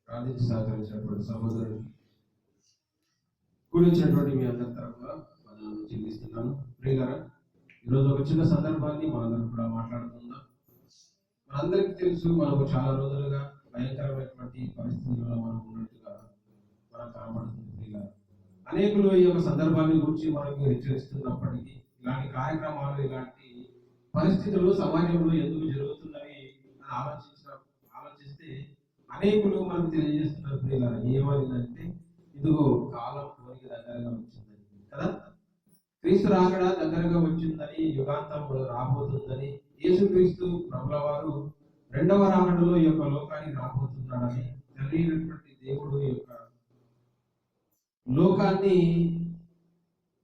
ప్రార్థించి సహకరించినటువంటి సహోదరుడు కూడించినటువంటి మీ అందరి తరఫున వందనాలు చెల్లిస్తున్నాను. ప్రియులారా, ఈరోజు ఒక చిన్న సందర్భాన్ని మనందరం కూడా మాట్లాడుకుందాం. మనందరికీ తెలుసు, మనకు చాలా రోజులుగా భయంకరమైనటువంటి పరిస్థితుల్లో మనం ఉన్నట్టుగా మనకు కనబడుతుంది. ప్రియులారా, అనేకులు ఈ యొక్క సందర్భాన్ని గురించి మనకు హెచ్చరిస్తున్నప్పటికీ ఇలాంటి కార్యక్రమాలు, ఇలాంటి పరిస్థితులు సమాజంలో ఎందుకు జరుగుతుందని ఆలోచిస్తే అనేకులు మనకు తెలియజేస్తున్నారు. ప్రియులారా, ఏమనిందంటే ఇదిగో కాలం కోరిక దగ్గరగా వచ్చిందని కదా, క్రీస్తు రాకడ దగ్గరగా వచ్చిందని, యుగాంతం రాబోతుందని, యేసుక్రీస్తు ప్రభుల వారు రెండవ రాకడలో ఈ యొక్క లోకానికి రాబోతున్నాడని, తెలియనటువంటి దేవుడు ఈ యొక్క లోకాన్ని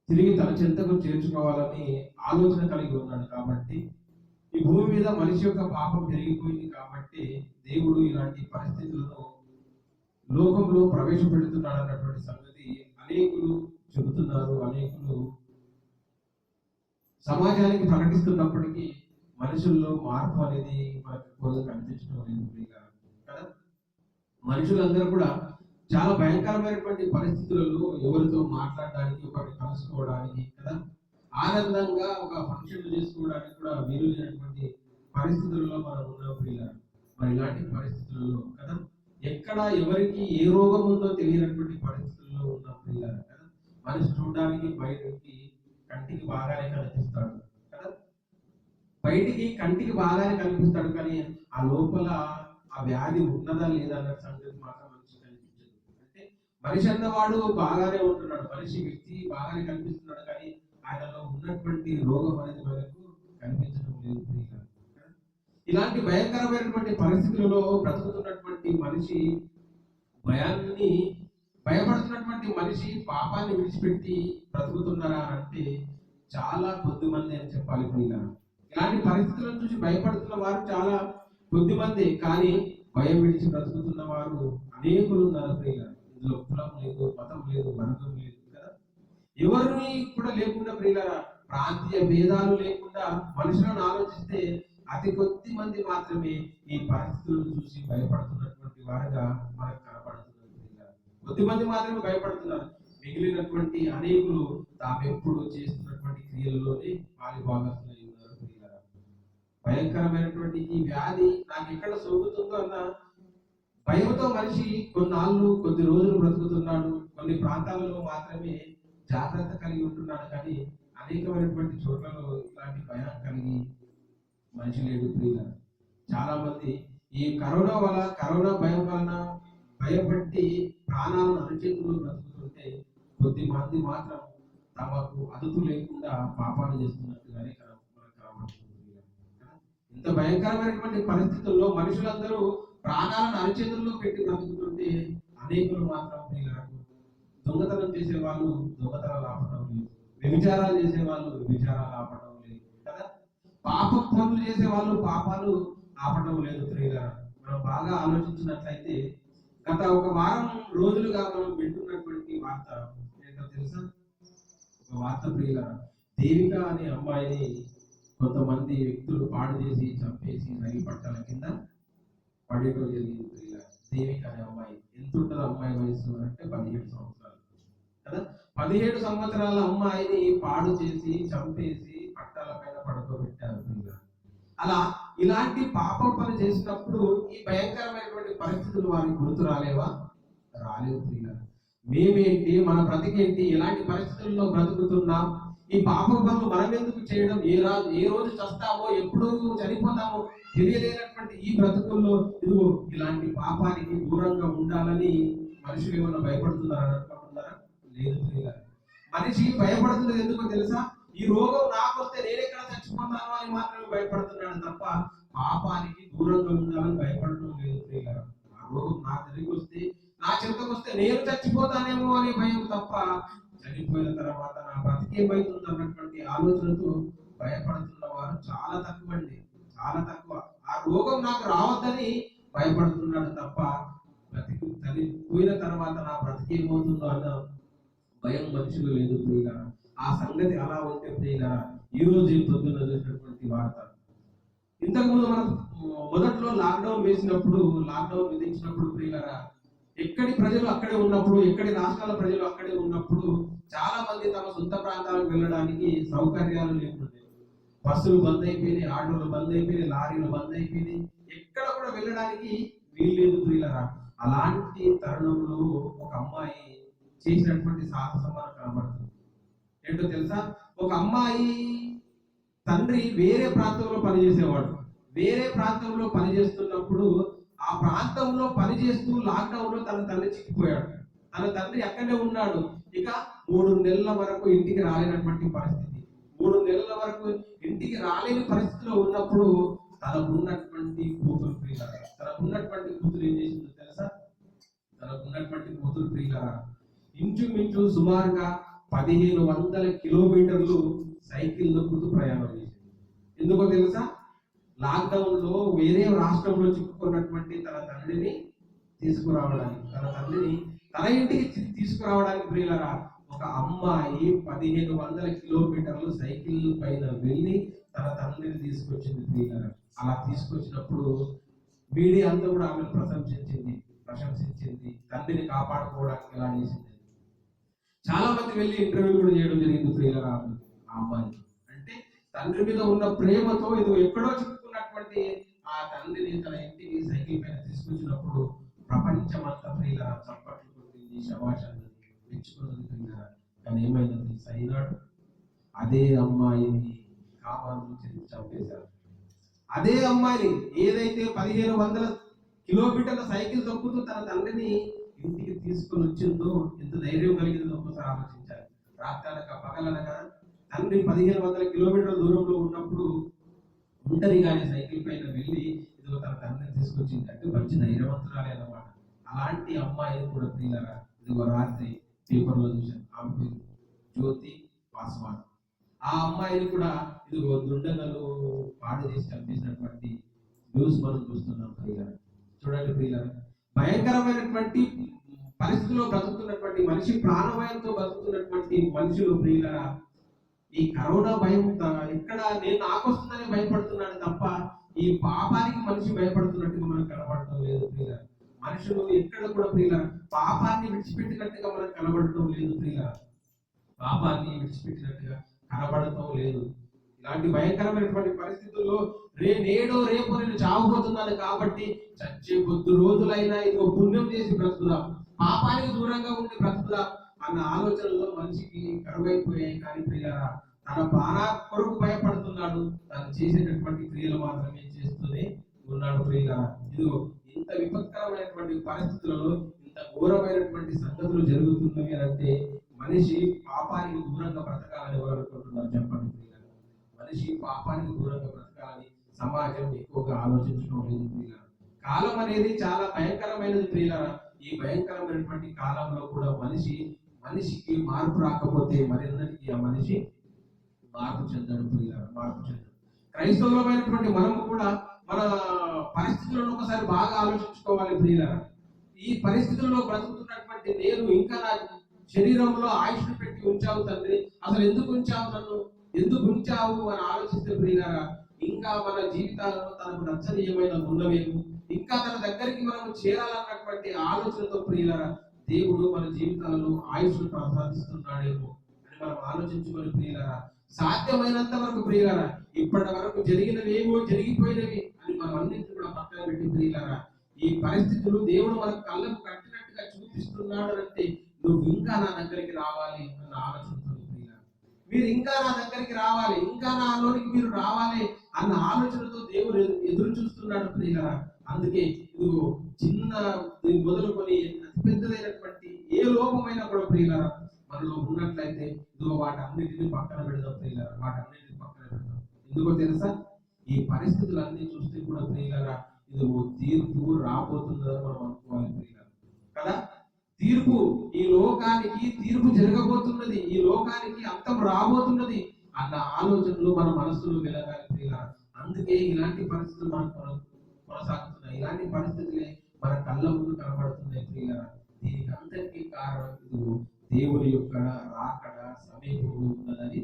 తిరిగి తన చెంతకు చేర్చుకోవాలని ఆలోచన కలిగి ఉన్నాడు. కాబట్టి ఈ భూమి మీద మనిషి యొక్క పాపం పెరిగిపోయింది కాబట్టి దేవుడు ఇలాంటి పరిస్థితులను లోకంలో ప్రవేశపెడుతున్నాడు అన్నటువంటి సంగతి అనేకులు చెబుతున్నారు. అనేకులు సమాజానికి ప్రకటిస్తున్నప్పటికీ మనుషుల్లో మార్పు అనేది మనకు ఎక్కువగా కనిపించడం లేదు కదా. మనుషులందరూ కూడా చాలా భయంకరమైనటువంటి పరిస్థితులలో ఎవరితో మాట్లాడడానికి, ఒకరిని కలుసుకోవడానికి కదా, ఆనందంగా ఒక ఫంక్షన్ చేసుకోవడానికి కూడా వీలు లేనటువంటి పరిస్థితుల్లో మనం ఉన్నాం ప్రియులారా. మరి ఇలాంటి పరిస్థితుల్లో కదా, ఎక్కడ ఎవరికి ఏ రోగం ఉందో తెలియనటువంటి పరిస్థితుల్లో ఉన్న ప్రియులారా కదా, మనిషి చూడడానికి బయటికి కంటికి బాగానే కనిపిస్తాడు కదా, బయటికి కంటికి బాగానే కనిపిస్తాడు, కానీ ఆ లోపల ఆ వ్యాధి ఉన్నదా లేదా అన్న సంగతి మాత్రం మనిషి కనిపించదు. అంటే మనిషి అన్నవాడు బాగానే ఉంటున్నాడు, మనిషి వ్యక్తి బాగానే కనిపిస్తున్నాడు, కానీ ఆయనలో ఉన్నటువంటి రోగం అనేది మనకు కనిపించడం లేదు ప్రియులారా. ఇలాంటి భయంకరమైనటువంటి పరిస్థితులలో బ్రతుకుతున్నటువంటి మనిషి భయపడుతున్నటువంటి మనిషి పాపాన్ని విడిచిపెట్టి బ్రతుకుతున్నారా అంటే చాలా కొద్ది మంది అని చెప్పాలి ప్రియులారా. ఇలాంటి పరిస్థితులను చూసి భయపడుతున్న వారు చాలా కొద్ది మంది, కానీ భయం విడిచి బ్రతుకుతున్న వారు అనేకులు ఉన్నారు ప్రియులారా. ఇందులో కులం లేదు, మతం లేదు, వర్గం లేదు కదా, ఎవరిని కూడా లేకుండా ప్రియులారా, ప్రాంతీయ భేదాలు లేకుండా మనుషులను ఆలోచిస్తే అతి కొద్ది మంది మాత్రమే ఈ పరిస్థితులను చూసి భయపడుతున్నటువంటి వారుగా మనకు కనపడుతున్నారు. కొద్ది మంది మాత్రమే భయపడుతున్నారు, మిగిలినటువంటి అనేకులు తామెప్పుడు చేస్తున్నటువంటి క్రియలలోనే పాలిభాగస్తులై ఉన్నారు ప్రియులారా. భయంకరమైనటువంటి ఈ వ్యాధి నాకు ఎక్కడ సోకుతుందో అన్న భయంతో మనిషి కొద్ది రోజులు బ్రతుకుతున్నాడు. కొన్ని ప్రాంతాలలో మాత్రమే జాగ్రత్త కలిగి ఉంటున్నాడు, కానీ అనేకమైనటువంటి చోట్లలో ఇలాంటి భయం కలిగి మనిషి లేడు ప్రియులారా. చాలా మంది ఈ కరోనా భయం వలన భయపట్టి ప్రాణాలను అరచేతుల్లో బ్రతుకుతుంటే, కొద్ది మంది మాత్రం తమకు అదుపు లేకుండా పాపాలు చేస్తున్నట్టుగానే మనకు కనబడుతుంది. ఇంత భయంకరమైనటువంటి పరిస్థితుల్లో మనుషులందరూ ప్రాణాలను అరచేతుల్లో పెట్టి బ్రతుకుతుంటే, అనేకులు మాత్రం ప్రియులకు దొంగతనం చేసే వాళ్ళు దొంగతనాలు ఆపడం లేదు, వ్యభిచారాలు చేసే వాళ్ళు వ్యభిచారాలు ఆపడం లేదు కదా, పాప పనులు చేసే వాళ్ళు పాపాలు ఆపడం లేదు ప్రియులారా. మనం బాగా ఆలోచించినట్లయితే గత ఒక వారం రోజులుగా మనం వింటున్నటువంటి వార్త ఏంటో తెలుసా? ఒక వార్త ప్రియులారా, దేవిక అనే అమ్మాయిని కొంతమంది వ్యక్తులు పాడు చేసి చంపేసి రైలు పట్టాల కింద పడేయడం జరిగింది ప్రియులారా. దేవిక అనే అమ్మాయి, ఎంత ఉంటుంది అమ్మాయి వయసు అంటే 17 సంవత్సరాలు కదా. 17 సంవత్సరాల అమ్మాయిని పాడు చేసి చంపేసి పట్టాల పైన పడుకోబెట్టారు ప్రియులారా. అలా ఇలాంటి పాపం పని చేసినప్పుడు ఈ భయంకరమైనటువంటి పరిస్థితులు వారికి గుర్తు రాలేవా? రాలేవు ప్రియులారా. మేమేంటి, మన బ్రతికేంటి, ఎలాంటి పరిస్థితుల్లో బ్రతుకుతున్నాం, ఈ పాపం పనులు మనం ఎందుకు చేయడం, ఏ రోజు చస్తామో ఎప్పుడు చనిపోతామో తెలియలేనటువంటి ఈ బ్రతుకుల్లో ఇదిగో ఇలాంటి పాపానికి దూరంగా ఉండాలని మనుషులు ఏమన్నా భయపడుతున్నారా అనుకుంటున్నారా? లేదు ప్రియులారా. మనిషి భయపడుతున్నది ఎందుకో తెలుసా? ఈ రోగం నాకొస్తే నేను ఎక్కడ చచ్చిపోతాను అని మాత్రమే భయపడుతున్నాడు తప్ప పాపానికి దూరంగా ఉండాలని భయపడడం లేదు ప్రియులారా. ఆ రోగం నా దగ్గరికి వస్తే, నా చెంతకు వస్తే నేను చచ్చిపోతానేమో అనే భయం తప్ప చనిపోయిన తర్వాత నా బ్రతికేమైతుంది అన్నటువంటి ఆలోచనతో భయపడుతున్న వారు చాలా తక్కువ అండి, చాలా తక్కువ. ఆ రోగం నాకు రావద్దని భయపడుతున్నాడు తప్ప చనిపోయిన తర్వాత నా బ్రతికేమవుతుందో అన్న భయం మనుషులు లేదు ప్రియులారా. ఆ సంగతి అలా ఉంటే ప్రియులారా, ఈ రోజు పొద్దున్న చూసినటువంటి వార్త, ఇంతకుముందు మనం మొదట్లో లాక్డౌన్ విధించినప్పుడు ప్రియులారా, ఎక్కడి ప్రజలు అక్కడే ఉన్నప్పుడు, ఎక్కడి రాష్ట్రాల ప్రజలు అక్కడే ఉన్నప్పుడు చాలా మంది తమ సొంత ప్రాంతాలకు వెళ్ళడానికి సౌకర్యాలు లేకుండే. బస్సులు బంద్ అయిపోయినాయి, ఆటోలు బంద్ అయిపోయినాయి, లారీలు బంద్ అయిపోయినాయి. ఎక్కడ కూడా వెళ్ళడానికి వీల్లేదు ప్రియులరా. అలాంటి తరుణంలో ఒక అమ్మాయి చేసినటువంటి సాహసం మనకు కనబడుతుంది. ఏంటో తెలుసా? ఒక అమ్మాయి తండ్రి వేరే ప్రాంతంలో పనిచేసేవాడు. వేరే ప్రాంతంలో పనిచేస్తున్నప్పుడు ఆ ప్రాంతంలో పనిచేస్తూ లాక్డౌన్ లో తన తండ్రి చిక్కిపోయాడు. తన తండ్రి అక్కడే ఉన్నాడు. ఇక 3 నెలల వరకు ఇంటికి రాలేనటువంటి పరిస్థితి. 3 నెలల వరకు ఇంటికి రాలేని పరిస్థితిలో ఉన్నప్పుడు తనకున్నటువంటి కూతురు ప్రియులారా, తనకున్నటువంటి కూతురు ఏం చేసిందో తెలుసా? తనకున్నటువంటి కూతురు ప్రియులారా ఇంచుమించు సుమారుగా 1500 కిలోమీటర్లు సైకిల్ దొక్కుతూ ప్రయాణం చేసింది. ఎందుకో తెలుసా? లాక్డౌన్ లో వేరే రాష్ట్రంలో చిక్కుకున్నటువంటి తన తండ్రిని తీసుకురావడానికి, తన తండ్రిని తన ఇంటికి తీసుకురావడానికి ప్రియులారా ఒక అమ్మాయి 1500 కిలోమీటర్లు సైకిల్ పైన వెళ్ళి తన తండ్రిని తీసుకొచ్చింది ప్రియులారా. అలా తీసుకొచ్చినప్పుడు మీడియా అంతా కూడా ఆమెను ప్రశంసించింది. తండ్రిని కాపాడుకోవడానికి ఎలా చేసింది. చాలా మంది వెళ్ళి ఇంటర్వ్యూ కూడా చేయడం జరిగింది ప్రియులారా ఆ అమ్మాయి. అంటే తండ్రి మీద ఉన్న ప్రేమతో ఇది ఎక్కడో చిక్కుకున్నటువంటి ఆ తండ్రిని తన ఇంటికి సైకిల్ పైన తీసుకొచ్చినప్పుడు ప్రపంచమంతా ప్రియులారా చప్పట్లు కొట్టింది, శభాష్ మెచ్చుకున్నది ప్రియులారా. కానీ ఏమైంది సైనాడు? అదే అమ్మాయిని కామాలను చంపేశారు. అదే అమ్మాయిని ఏదైతే 1500 కిలోమీటర్ల సైకిల్ తొక్కుతూ తన తండ్రిని ఇంటికి తీసుకొని వచ్చిందో ఎంత ధైర్యం కలిగిందో ఒకసారి ఆలోచించాలి. రాత్రనక పగలనక తండ్రి 1500 కిలోమీటర్ల దూరంలో ఉన్నప్పుడు ఒంటరిగానే సైకిల్ పైన వెళ్ళి ఇదిగో తన తండ్రిని తీసుకొచ్చింది అంటే మంచి ధైర్యవంతురాలే అన్నమాట. అలాంటి అమ్మాయిని కూడా ప్రియులారా ఇదిగో రాత్రి పేపర్లో చూశాను. ఆమె పేరు జ్యోతి పాస్వాన్. ఆ అమ్మాయిని కూడా ఇదిగో దుండగలు పాడు చేసి చంపేసినటువంటి న్యూస్ మనం చూస్తున్నాం ప్రియులారా. చూడండి ప్రియులారా, భయంకరమైనటువంటి పరిస్థితిలో బతుకుతున్నటువంటి మనిషి, ప్రాణభయంతో బతుకుతున్నటువంటి మనుషులు ప్రియులారా ఈ కరోనా భయం ఎక్కడ నాకొస్తుందని భయపడుతున్నాడు తప్ప ఈ పాపానికి మనిషి భయపడుతున్నట్టుగా మనకు కనబడటం లేదు ప్రియులారా. మనుషులు ఎక్కడ కూడా ప్రియులారా పాపాన్ని విడిచిపెట్టినట్టుగా మనకు కనబడటం లేదు ప్రియులారా. పాపాన్ని విడిచిపెట్టినట్టుగా కనబడటం లేదు. ఇలాంటి భయంకరమైనటువంటి పరిస్థితుల్లో నేడో రేపు నేను చావబోతున్నాను కాబట్టి చచ్చే కొద్ది రోజులైనా ఇదిగో పుణ్యం చేసి బ్రతుకుదాం, పాపానికి దూరంగా ఉండి బ్రతుకుదాం అన్న ఆలోచనలో మనిషికి కరువైపోయాయి. కానీ ప్రియులారా తన ప్రాణ కొరకు భయపడుతున్నాడు, తను చేసేటటువంటి క్రియలు మాత్రమే చేస్తూనే ఉన్నాడు ప్రియులారా. ఇదిగో ఇంత విపత్కరమైనటువంటి పరిస్థితులలో ఇంత ఘోరమైనటువంటి సంగతులు జరుగుతున్నవి అంటే మనిషి పాపానికి దూరంగా బ్రతకాలని ఎవరు అనుకుంటున్నారు చెప్పండి ప్రియులారా. మనిషి పాపానికి దూరంగా బ్రతకాలని సమాజం ఎక్కువగా ఆలోచించడం లేదు ప్రియులారా. కాలం అనేది చాలా భయంకరమైనది ప్రియులారా. ఈ భయంకరమైనటువంటి కాలంలో కూడా మనిషికి మార్పు రాకపోతే మరెన్నటికి ఆ మనిషి మార్పు చెందడు ప్రియులారా, మార్పు చెందడు. క్రైస్తవులమైనటువంటి మనము కూడా మన పరిస్థితులను ఒకసారి బాగా ఆలోచించుకోవాలి ప్రియులారా. ఈ పరిస్థితుల్లో బ్రతుకుతున్నటువంటి నేను ఇంకా నా శరీరంలో ఆయుష్ను పెట్టి ఉంచావు తండ్రి, అసలు ఎందుకు ఉంచావు నన్ను, ఎందుకు ఉంచావు అని ఆలోచిస్తే ప్రియులారా ఇంకా మన జీవితాలలో తనకు నచ్చని ఏమైనా ఉన్నవేమో, ఇంకా తన దగ్గరికి మనం చేరాలన్నటువంటి ఆలోచనతో ప్రియులారా దేవుడు మన జీవితాలలో ఆయుష్ను ప్రసాదిస్తున్నాడేమో అని మనం ఆలోచించుకొని ప్రియులారా సాధ్యమైనంత వరకు ప్రియులారా ఇప్పటి వరకు జరిగినవేమో జరిగిపోయినవి అని మనం అన్నింటినీ కూడా పక్కన పెట్టి ప్రియులారా ఈ పరిస్థితులు దేవుడు మన కళ్ళకు కట్టినట్టుగా చూపిస్తున్నాడు అంటే నువ్వు ఇంకా నా దగ్గరికి రావాలి అన్న ఆలోచనతో ప్రియులారా మీరు ఇంకా నా దగ్గరికి రావాలి, ఇంకా నాలోనికి మీరు రావాలి అన్న ఆలోచనతో దేవుడు ఎదురు చూస్తున్నాడు ప్రియులారా. అందుకే ఇదిగో చిన్న మొదలుకొని అతి పెద్దదైనటువంటి ఏ లోపమైనా కూడా ప్రియులారా మనలో ఉన్నట్లయితే ఇదిగో వాటన్నిటిని పక్కన పెడదాం ప్రియులారా, వాటన్నిటిని పక్కన పెడదాం. ఎందుకో తెలుసా ఈ పరిస్థితులన్నీ చూస్తే కూడా ప్రియులారా ఇదిగో తీర్పు రాబోతుందని మనం అనుకోవాలి ప్రియులారా కదా. తీర్పు ఈ లోకానికి తీర్పు జరగబోతున్నది, ఈ లోకానికి అంతం రాబోతున్నది అన్న ఆలోచనలు మన మనసులో వెలగాలి ప్రియులారా. అందుకే ఇలాంటి పరిస్థితులు మనకు కొనసాగుతున్నాయి, ఇలాంటి పరిస్థితులే మన కళ్ళ ముందు కనబడుతున్నాయి ప్రియులారా. దీనికి అంతటికీ కారణం ఇదిగో దేవుని యొక్క రాకడ సమీపంలో ఉన్నదని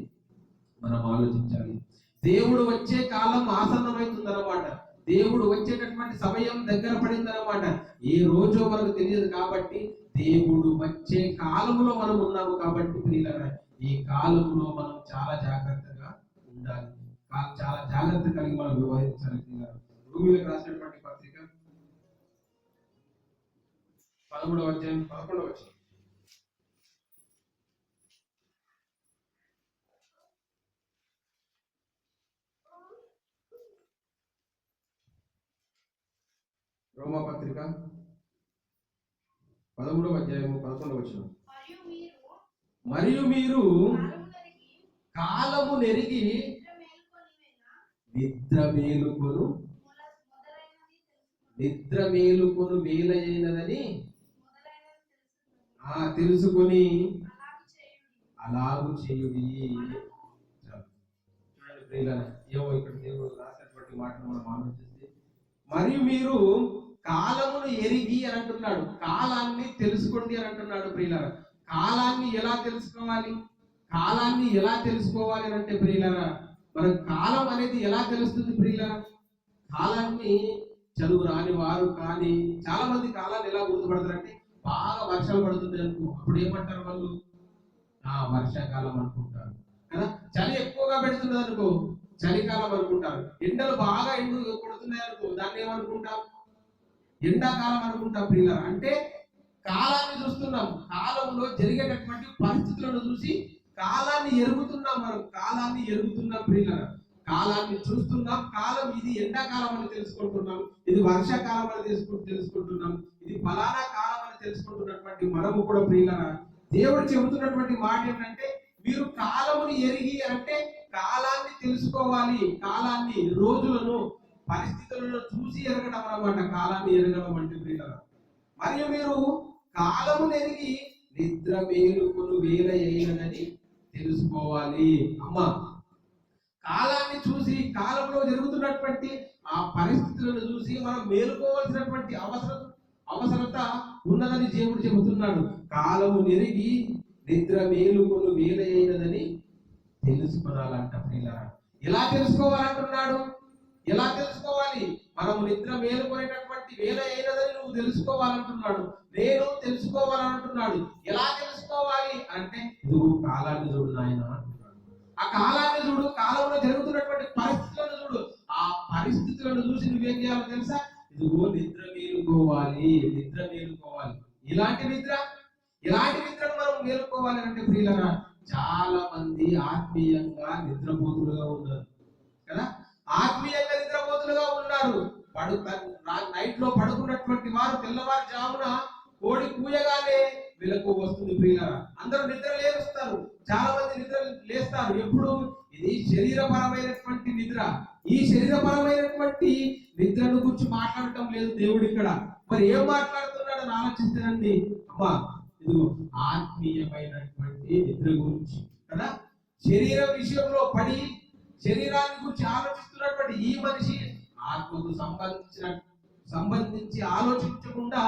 మనం ఆలోచించాలి. దేవుడు వచ్చే కాలం ఆసన్నమవుతుందన్నమాట. దేవుడు వచ్చేటటువంటి సమయం దగ్గర పడిందన్నమాట. ఏ రోజో మనకు తెలియదు కాబట్టి దేవుడు వచ్చే కాలంలో మనం ఉన్నాము కాబట్టి ప్రియులారా, ఈ కాలంలో మనం చాలా జాగ్రత్తగా ఉండాలి. చాలా జాగ్రత్త కలిగి మనం వ్యవహరించాలి ప్రియులారా. రోమీయులకు రాసినటువంటి పత్రిక 13వ అధ్యాయం 11వ వచనం. రోమా పత్రిక 13వ అధ్యాయం 11వ వచనం. మరియు మీరు కాలము నెరిగి నిద్ర మేలుకొను మేలైనదని తెలుసుకొని అలాగు చేయుడి. చూడండి ప్రియులారా, ఏవో ఇక్కడ దేవుడు రాసినటువంటి మాటను మనం ఆలోచిస్తే, మరియు మీరు కాలమును ఎరిగి అని అంటున్నాడు, కాలాన్ని తెలుసుకోండి అని అంటున్నాడు ప్రియులారా. కాలాన్ని ఎలా తెలుసుకోవాలి? కాలాన్ని ఎలా తెలుసుకోవాలి అని అంటే ప్రియులారా, మన కాలం అనేది ఎలా తెలుస్తుంది ప్రియులారా? కాలాన్ని చదువు రాని వారు కానీ చాలా మంది కాలాన్ని ఎలా గుర్తుపడతారంటే, బాగా వర్షాలు పడుతుంది అనుకో, అప్పుడు ఏమంటారు వాళ్ళు? వర్షాకాలం అనుకుంటారు కదా. చలి ఎక్కువగా పెడుతున్నది అనుకో, చలికాలం అనుకుంటారు. ఎండలు బాగా కొడుతున్నాయి అనుకో, దాన్ని ఏమనుకుంటాం? ఎండాకాలం అనుకుంటాం ప్రియులారా. అంటే కాలాన్ని చూస్తున్నాం, కాలంలో జరిగేటటువంటి పరిస్థితులను చూసి కాలాన్ని ఎరుగుతున్నాం. మనం కాలాన్ని ఎరుగుతున్నాం ప్రియులారా, కాలాన్ని చూస్తున్నాం. కాలం ఇది ఎండాకాలం అని తెలుసుకుంటున్నాం, ఇది వర్షాకాలం అని తెలుసుకుంటున్నాం, ఇది ఫలానా కాలం అని తెలుసుకుంటున్నటువంటి మనము కూడా ప్రియులారా, దేవుడు చెబుతున్నటువంటి మాట ఏంటంటే, మీరు కాలముని ఎరిగి అంటే కాలాన్ని తెలుసుకోవాలి. కాలాన్ని, రోజులను, పరిస్థితులను చూసి ఎరగడం అన్నమాట కాలాన్ని ఎరగడం అంటే ప్రియులారా. మరియు మీరు కాలమును ఎరిగి నిద్ర మేలుకొను వేళ అయినదని తెలుసుకోవాలి. అమ్మా, కాలాన్ని చూసి, కాలంలో జరుగుతున్నటువంటి ఆ పరిస్థితులను చూసి మనం మేలుకోవాల్సినటువంటి అవసరత ఉన్నదని దేవుడు చెబుతున్నాడు. కాలము నెరిగి నిద్ర మేలుకొను వేళ అయినదని తెలుసుకోవాలంట ప్రియులారా. ఎలా తెలుసుకోవాలంటున్నాడు? ఎలా తెలుసుకోవాలి? మనము నిద్ర మేలుకొనేటటువంటి వేళ అయినదని నువ్వు తెలుసుకోవాలంటున్నాడు, నేను తెలుసుకోవాలంటున్నాడు. ఎలా తెలుసుకోవాలి అంటే, ఇదిగో కాలాన్ని చూడు నాయన అంటున్నాడు. ఆ కాలాన్ని చూడు, కాలంలో జరుగుతున్నటువంటి పరిస్థితులను చూడు. ఆ పరిస్థితులను చూసి నువ్వేం చేయాలో తెలుసా? ఇదిగో నిద్ర మేలుకోవాలి, నిద్ర మేలుకోవాలి. ఎలాంటి నిద్రను మనం మేలుకోవాలి అంటే ప్రియులారా, చాలా మంది ఆత్మీయంగా నిద్రపోతులుగా ఉన్నారు కదా. ఆత్మీయంగా నిద్రపోతులుగా ఉన్నారు. నైట్ లో పడుకున్నటువంటి వారు తెల్లవారుజామున కోడి కూయగానే వెలకు వస్తుంది ప్రియులారా. అందరూ నిద్ర లేస్తారు, చాలా మంది నిద్ర లేస్తారు. ఎప్పుడు? ఇది శరీరపరమైనటువంటి నిద్ర. ఈ శరీరపరమైనటువంటి నిద్రను గురించి మాట్లాడటం లేదు దేవుడు ఇక్కడ. మరి ఏం మాట్లాడుతున్నాడని ఆలోచిస్తానండి. అమ్మా, ఇది ఆత్మీయమైనటువంటి నిద్ర గురించి కదా. శరీరం విషయంలో పడి శరీరాన్ని గురించి ఆలోచిస్తున్నటువంటి ఈ మనిషి ఆత్మకు సంబంధించి ఆలోచించకుండా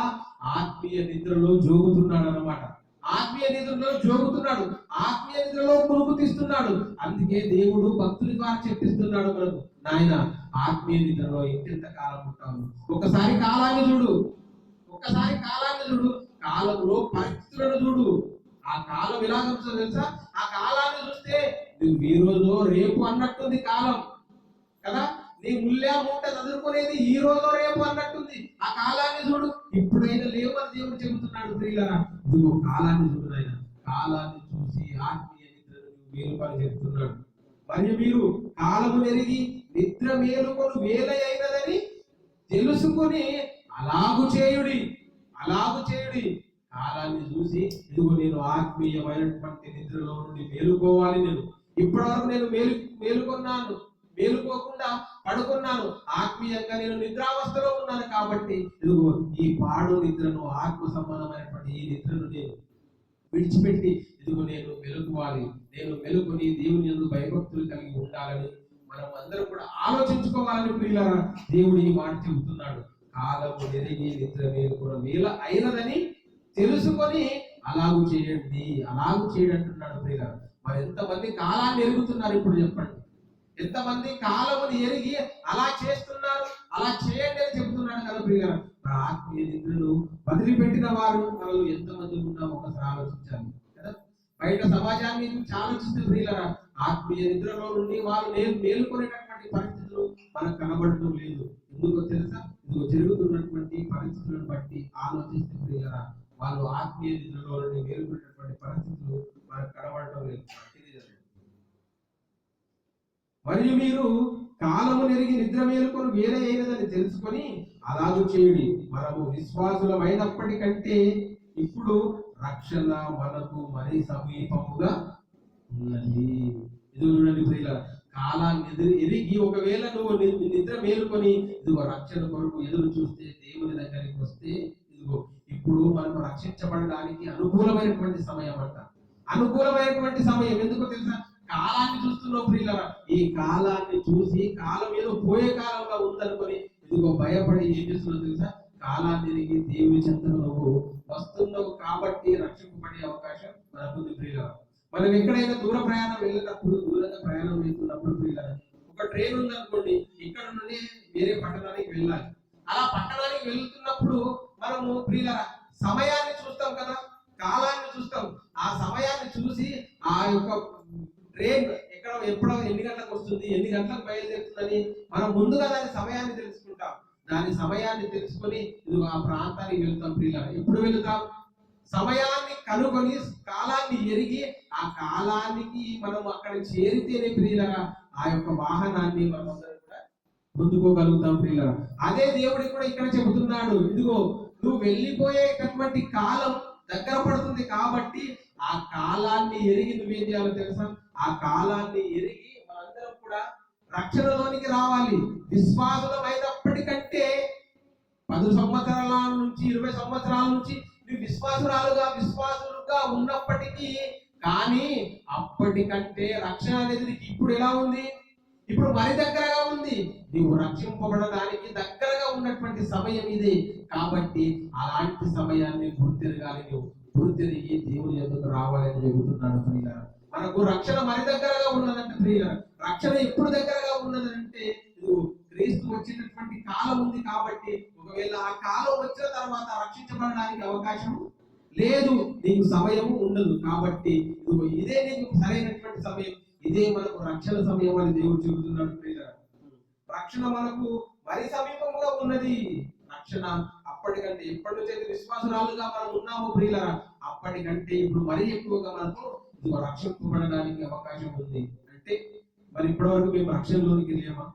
ఆత్మీయ నిద్రలో జోగుతున్నాడు అన్నమాట. ఆత్మీయ నిద్రలో జోగుతున్నాడు, ఆత్మీయ నిద్రలో పురుగు తీస్తున్నాడు. అందుకే దేవుడు భక్తుల ద్వారా చెప్పిస్తున్నాడు మనకు, నాయన ఆత్మీయ నిద్రలో ఇంకెంత కాలం ఉంటావు? ఒకసారి కాలాన్ని చూడు, కాలంలో పరిస్థితులను చూడు. ఆ కాలం ఎలా చూస్తుందో తెలుసా? ఆ కాలాన్ని చూస్తే నువ్వు ఈ రోజు రేపు అన్నట్టుంది కాలం కదా. నీ ముల్లా మూట చదువుకునేది ఈ రోజు రేపు అన్నట్టుంది. ఆ కాలాన్ని చూడు. ఇప్పుడైనా లేవని దేవుడు చెబుతున్నాడు ప్రియులారా. ఇదిగో కాలాన్ని చూడు నాయన. కాలాన్ని చూసి ఆత్మీయ నిద్రను మేలుకొని చెప్తున్నాడు. మరియు మీరు కాలము నెరిగి నిద్ర మేలుకొను వేళ అయినదని తెలుసుకుని అలాగు చేయుడి. కాలాన్ని చూసి, ఇదిగో నేను ఆత్మీయమైనటువంటి నిద్రలో నుండి మేలుకోవాలి. నేను ఇప్పటి వరకు నేను మేలుకోకుండా పడుకున్నాను. ఆత్మీయంగా నేను నిద్రావస్థలో ఉన్నాను కాబట్టి ఇదిగో ఈ పాడు నిద్రను, ఆత్మ సంబంధమైనటువంటి ఈ నిద్రను నేను విడిచిపెట్టి ఇదిగో నేను మెలుకోవాలి. నేను మెలుకొని దేవుని యందు భయభక్తులు కలిగి ఉండాలని మనం అందరూ కూడా ఆలోచించుకోవాలని ప్రియులారా దేవుడు ఈ మాట చెబుతున్నాడు. కాలము నెరిగి నిద్ర మేలుకొన వేళ అయినదని తెలుసుకొని అలాగు చేయండి అంటున్నాడు ప్రియులారా. మరి ఎంతమంది కాలాన్ని ఎరుగుతున్నారు ఇప్పుడు చెప్పండి? ఎంతమంది కాలముని ఎరిగి అలా చేస్తున్నారు? అలా చేయండి అని చెబుతున్నాడు కదా ప్రియులారా. ఆత్మీయ నిద్రను వదిలిపెట్టిన వారు మనలో ఎంతమంది ఉన్నామో ఒకసారి ఆలోచించాలి కదా. బయట సమాజాన్ని గురించి ఆలోచిస్తే ప్రియులారా, ఆత్మీయ నిద్రలో నుండి వాళ్ళు మేలుకొనేటటువంటి పరిస్థితులు మనకు కనబడటం లేదు. ఎందుకో తెలుసా? ఇదిగో జరుగుతున్నటువంటి పరిస్థితులను బట్టి ఆలోచిస్తే ప్రియులారా, వాళ్ళు ఆత్మీయ నిద్రలో నుండి మేలుకునేటటువంటి పరిస్థితులు మనకు కనబడటం లేదు. మరియు మీరు కాలము నెరిగి నిద్ర మేలుకొని వేరే అయినదని తెలుసుకొని అలాగూ చేయుడి. మనము విశ్వాసులమైనప్పటికంటే ఇప్పుడు రక్షణ మనకు మరి సమీపముగా ఉన్నది. ఇది చూడండి ప్రియులారా, కాలాన్ని ఎరిగి ఒకవేళ నువ్వు నిద్ర మేలుకొని ఇదిగో రక్షణ కొరకు ఎదురు చూస్తే, దేవుని దగ్గరికి వస్తే, ఇదిగో ఇప్పుడు మనకు రక్షించబడడానికి అనుకూలమైనటువంటి సమయం అంట. అనుకూలమైనటువంటి సమయం ఎందుకో తెలుసా? కాలాన్ని చూస్తున్నావు ప్రియులారా, ఈ కాలాన్ని చూసి కాలం ఏదో పోయే కాలంగా ఉందనుకొని ఇదిగో భయపడి ఏం చేస్తున్నావు తెలుసా? కాలాన్ని ఎరిగి దేవుని చెంతకు నువ్వు వస్తున్నావు కాబట్టి రక్షింపబడే అవకాశం మనకుంది ప్రియులారా. మనం ఎక్కడైనా దూర ప్రయాణం వెళ్ళినప్పుడు, దూరంగా ప్రయాణం వెళ్తున్నప్పుడు ప్రియులారా, ఒక ట్రైన్ ఉందనుకోండి, ఇక్కడ నుండి వేరే పట్టణానికి వెళ్ళాలి. అలా పట్టణానికి వెళ్తున్నప్పుడు మనము ప్రియులారా సమయాన్ని చూస్తాం కదా, కాలాన్ని చూస్తాం. ఆ సమయాన్ని చూసి ఆ యొక్క ట్రైన్ ఎక్కడ ఎప్పుడో ఎన్ని గంటలకు వస్తుంది, ఎన్ని గంటలకు బయలుదేరుతుందని మనం ముందుగా దాని సమయాన్ని తెలుసుకుంటాం. దాని సమయాన్ని తెలుసుకొని ఇది ఆ ప్రాంతానికి వెళ్తాం ప్రియులారా. ఎప్పుడు వెళ్తాం? సమయాన్ని కనుగొని కాలాన్ని ఎరిగి ఆ కాలానికి మనం అక్కడ చేరితేనే ప్రియులారా ఆ యొక్క వాహనాన్ని మనం అందరం కూడా పొందుకోగలుగుతాం ప్రియులారా. అదే దేవుడికి కూడా ఇక్కడ చెబుతున్నాడు, ఇదిగో నువ్వు వెళ్ళిపోయేటటువంటి కాలం దగ్గర పడుతుంది కాబట్టి ఆ కాలాన్ని ఎరిగి నువ్వేం చేయాలో తెలుసా? ఆ కాలాన్ని ఎరిగి మనందరం కూడా రక్షణలోనికి రావాలి. విశ్వాసులం అయినప్పటికంటే 10 సంవత్సరాల నుంచి 20 సంవత్సరాల నుంచి నువ్వు విశ్వాసులుగా ఉన్నప్పటికీ కానీ అప్పటికంటే రక్షణ అనేది నీకు ఇప్పుడు ఎలా ఉంది? ఇప్పుడు మరి దగ్గరగా ఉంది. నువ్వు రక్షింపబడడానికి దగ్గరగా ఉన్నటువంటి సమయం ఇది కాబట్టి అలాంటి సమయాన్ని గుర్తిరగాలి. నువ్వు గుర్తిరిగి దేవుని యొద్దకు రావాలని చెబుతున్నాడు ప్రియులారా. మనకు రక్షణ మరి దగ్గరగా ఉన్నదంటే ప్రియులారా, రక్షణ ఎప్పుడు దగ్గరగా ఉన్నదంటే క్రీస్తు వచ్చినటువంటి కాలం ఉంది కాబట్టి ఒకవేళ ఆ కాలం వచ్చిన తర్వాత రక్షించబడడానికి అవకాశం లేదు, నీకు సమయము ఉండదు. కాబట్టి ఇదే నీకు సరైనటువంటి సమయం, ఇదే మనకు రక్షణ సమయం అని దేవుడు చెబుతున్నాడు ప్రియులారా. రక్షణ మనకు మరి సమీపంగా ఉన్నది. రక్షణ అప్పటికంటే ఎప్పటి నుంచి అయితే విశ్వాసురాలుగా మనం ఉన్నాము ప్రియులారా, అప్పటికంటే ఇప్పుడు మరీ ఎక్కువగా మనకు రక్షింపబడడానికి అవకాశం ఉంది. అంటే మరి ఇప్పటి వరకు మేము రక్షణలోనికి వెళ్ళామా,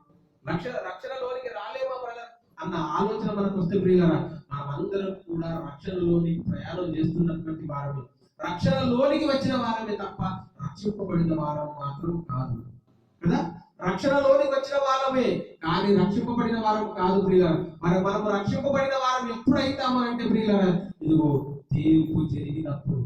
రక్షణలోనికి రాలేమా బ్రదర్ అన్న ఆలోచన మనకు వస్తే ప్రియులారా, మనమందరం కూడా రక్షణలోని ప్రయాణం చేస్తున్నటువంటి వారమే, రక్షణలోనికి వచ్చిన వారమే తప్ప రక్షింపబడిన వారం మాత్రం కాదు కదా. రక్షణలోనికి వచ్చిన వారమే కానీ రక్షింపబడిన వారం కాదు ప్రియులారా. మనము రక్షింపబడిన వారం ఎప్పుడైతామనంటే ప్రియులారా, ఇదిగో తీర్పు జరిగినప్పుడు.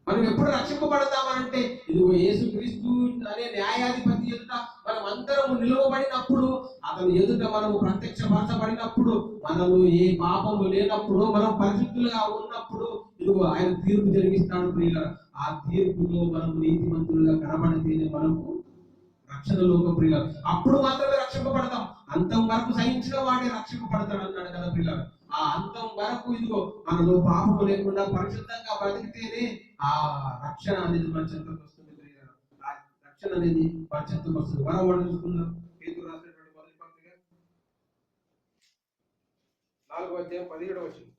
మనం ఎప్పుడు రక్షింపబడతామనంటే ఇదిగో యేసుక్రీస్తు అనే న్యాయాధిపతి ఎదుట మనం అందరము నిలువబడినప్పుడు, అతను ఎదుట మనము ప్రత్యక్షపరచబడినప్పుడు, మనము ఏ పాపము లేనప్పుడు, మనం పరిశుద్ధులుగా ఉన్నప్పుడు ఇదిగో ఆయన తీర్పు జరిగిస్తాడు ప్రియులారా. ఆ తీర్పులో మనము నీతిమంతులుగా కనబడితేనే మనము రక్షణలోకి ప్రియులారా, అప్పుడు మాత్రమే రక్షింపబడతాం. అంతం వరకు సహించిన వాడే రక్షింపబడతాడు అన్నాడు కదా ప్రియులారా. ఆ అంతం వరకు ఇదిగో మనలో పాపము లేకుండా పరిశుద్ధంగా బ్రతికితేనే ఆ రక్షణ అనేది మన చెంతకు వస్తుంది ప్రియులారా. ఆ రక్షణ అనేది మన చెంతకు వస్తుంది. మనం చూసుకుందాం పేతురు రాసినటువంటి మొదటి పత్రిక 4వ అధ్యాయం 17వ వచనం.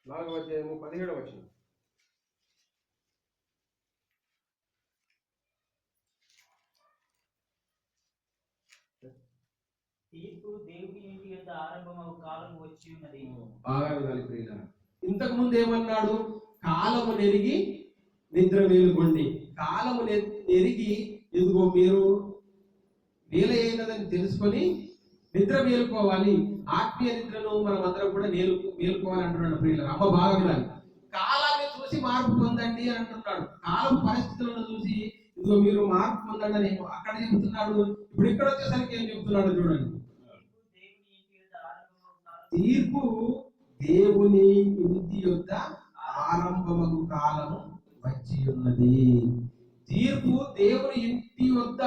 4వ అధ్యాయము 17వ వచనం. తీర్పు దేవుని ఇంటి యొద్ద ఆరంభమగు కాలం వచ్చి ఉన్నది. బాగా వినాలి ప్రియులారా. ఇంతకు ముందు ఏమన్నాడు? కాలము నెరిగి నిద్ర మేలుకోండి. కాలము నెరిగి ఇదిగో మీరు వేల అయినదని తెలుసుకొని నిద్ర మేలుకోవాలి. ఆత్మీయ నిద్రను మనం అందరం కూడా మేలుకోవాలి అంటున్నాడు ప్రియులారా. అమ్మ బాగా వినాలి. కాలాన్ని చూసి మార్పు పొందండి అని అంటున్నాడు. కాలం పరిస్థితులను చూసి ఇదిగో మీరు మార్పు పొందండి అని అక్కడ చెబుతున్నాడు. ఇప్పుడు ఇక్కడ వచ్చేసరికి ఏం చెబుతున్నాడు చూడండి. తీర్పు దేవుని ఇంటి యొద్ద ఆరంభమగు కాలము వచ్చి ఉన్నది. తీర్పు దేవుని ఇంటి వద్ద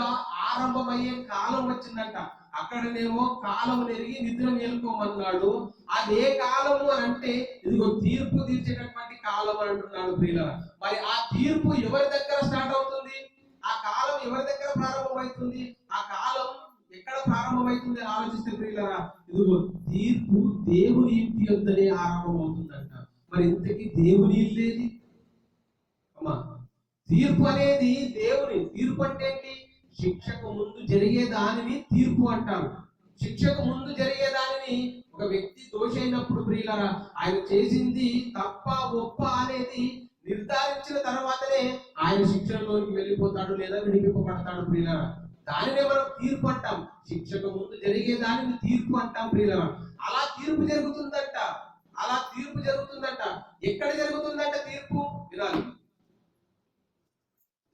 ఆరంభమయ్యే కాలం వచ్చిందంట. అక్కడనేమో కాలం నెరిగి నిద్ర మేల్కోమన్నాడు. అదే కాలము అని అంటే ఇదిగో తీర్పు తీర్చేటటువంటి కాలం అని అంటున్నాడు ప్రియులారా. మరి ఆ తీర్పు ఎవరి దగ్గర స్టార్ట్ అవుతుంది? ఆ కాలం ఎవరి దగ్గర ప్రారంభమవుతుంది? ఆ కాలం ఎక్కడ ప్రారంభమవుతుంది అని ఆలోచిస్తే ప్రియులారా, ఇదిగో తీర్పు దేవుని ఇంటి వద్దనే ఆరంభమవుతుందంట. మరి ఇంతకీ దేవుని ఇల్లేది? అమ్మా, తీర్పు అనేది దేవుని. తీర్పు అంటే ఏంటి? శిక్షకు ముందు జరిగే దానిని తీర్పు అంటారు. శిక్షకు ముందు జరిగే దానిని, ఒక వ్యక్తి దోషి అయినప్పుడు ప్రియులారా, ఆయన చేసింది తప్ప ఒప్ప అనేది నిర్ధారించిన తర్వాతనే ఆయన శిక్షలోకి వెళ్ళిపోతాడు లేదా విడిపింపబడతాడు ప్రియులారా. దానినే మనం తీర్పు అంటాం. శిక్షకు ముందు జరిగే దానిని తీర్పు అంటాం ప్రియులారా. అలా తీర్పు జరుగుతుందంట. అలా తీర్పు జరుగుతుందంట. ఎక్కడ జరుగుతుందంట తీర్పు? వినాలి.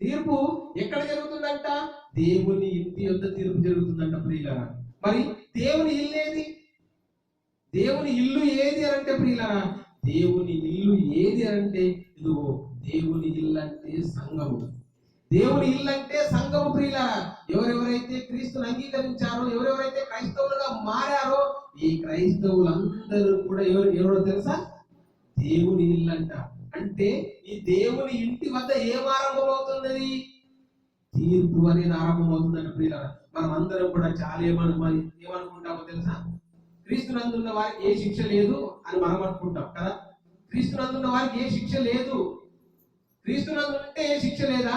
తీర్పు ఎక్కడ జరుగుతుందంట? దేవుని ఇంటి యొద్ద తీర్పు జరుగుతుందంట ప్రియులారా. మరి దేవుని ఇల్లు ఏది? దేవుని ఇల్లు ఏది అని అంటే ప్రియులారా, దేవుని ఇల్లు ఏది అంటే ఇదిగో దేవుని ఇల్లు అంటే సంఘము. దేవుని ఇల్లు అంటే సంఘము ప్రియులారా. ఎవరెవరైతే క్రీస్తుని అంగీకరించారో, ఎవరెవరైతే క్రైస్తవులుగా మారారో, ఈ క్రైస్తవులందరూ కూడా ఎవరో తెలుసా? దేవుని ఇల్లు అంట. అంటే ఈ దేవుని ఇంటి వద్ద ఏం ఆరంభమవుతున్నది? తీర్పు అనేది ఆరంభమవుతుందంట ప్రియులారా. మనం అందరం కూడా చాలా ఏమనుకుంటామో తెలుసా? క్రీస్తునందున్న వారికి ఏ శిక్ష లేదు అని మనం అనుకుంటాం కదా. క్రీస్తునందున్న వారికి ఏ శిక్ష లేదు. క్రీస్తునందు ఉంటే ఏ శిక్ష లేదా?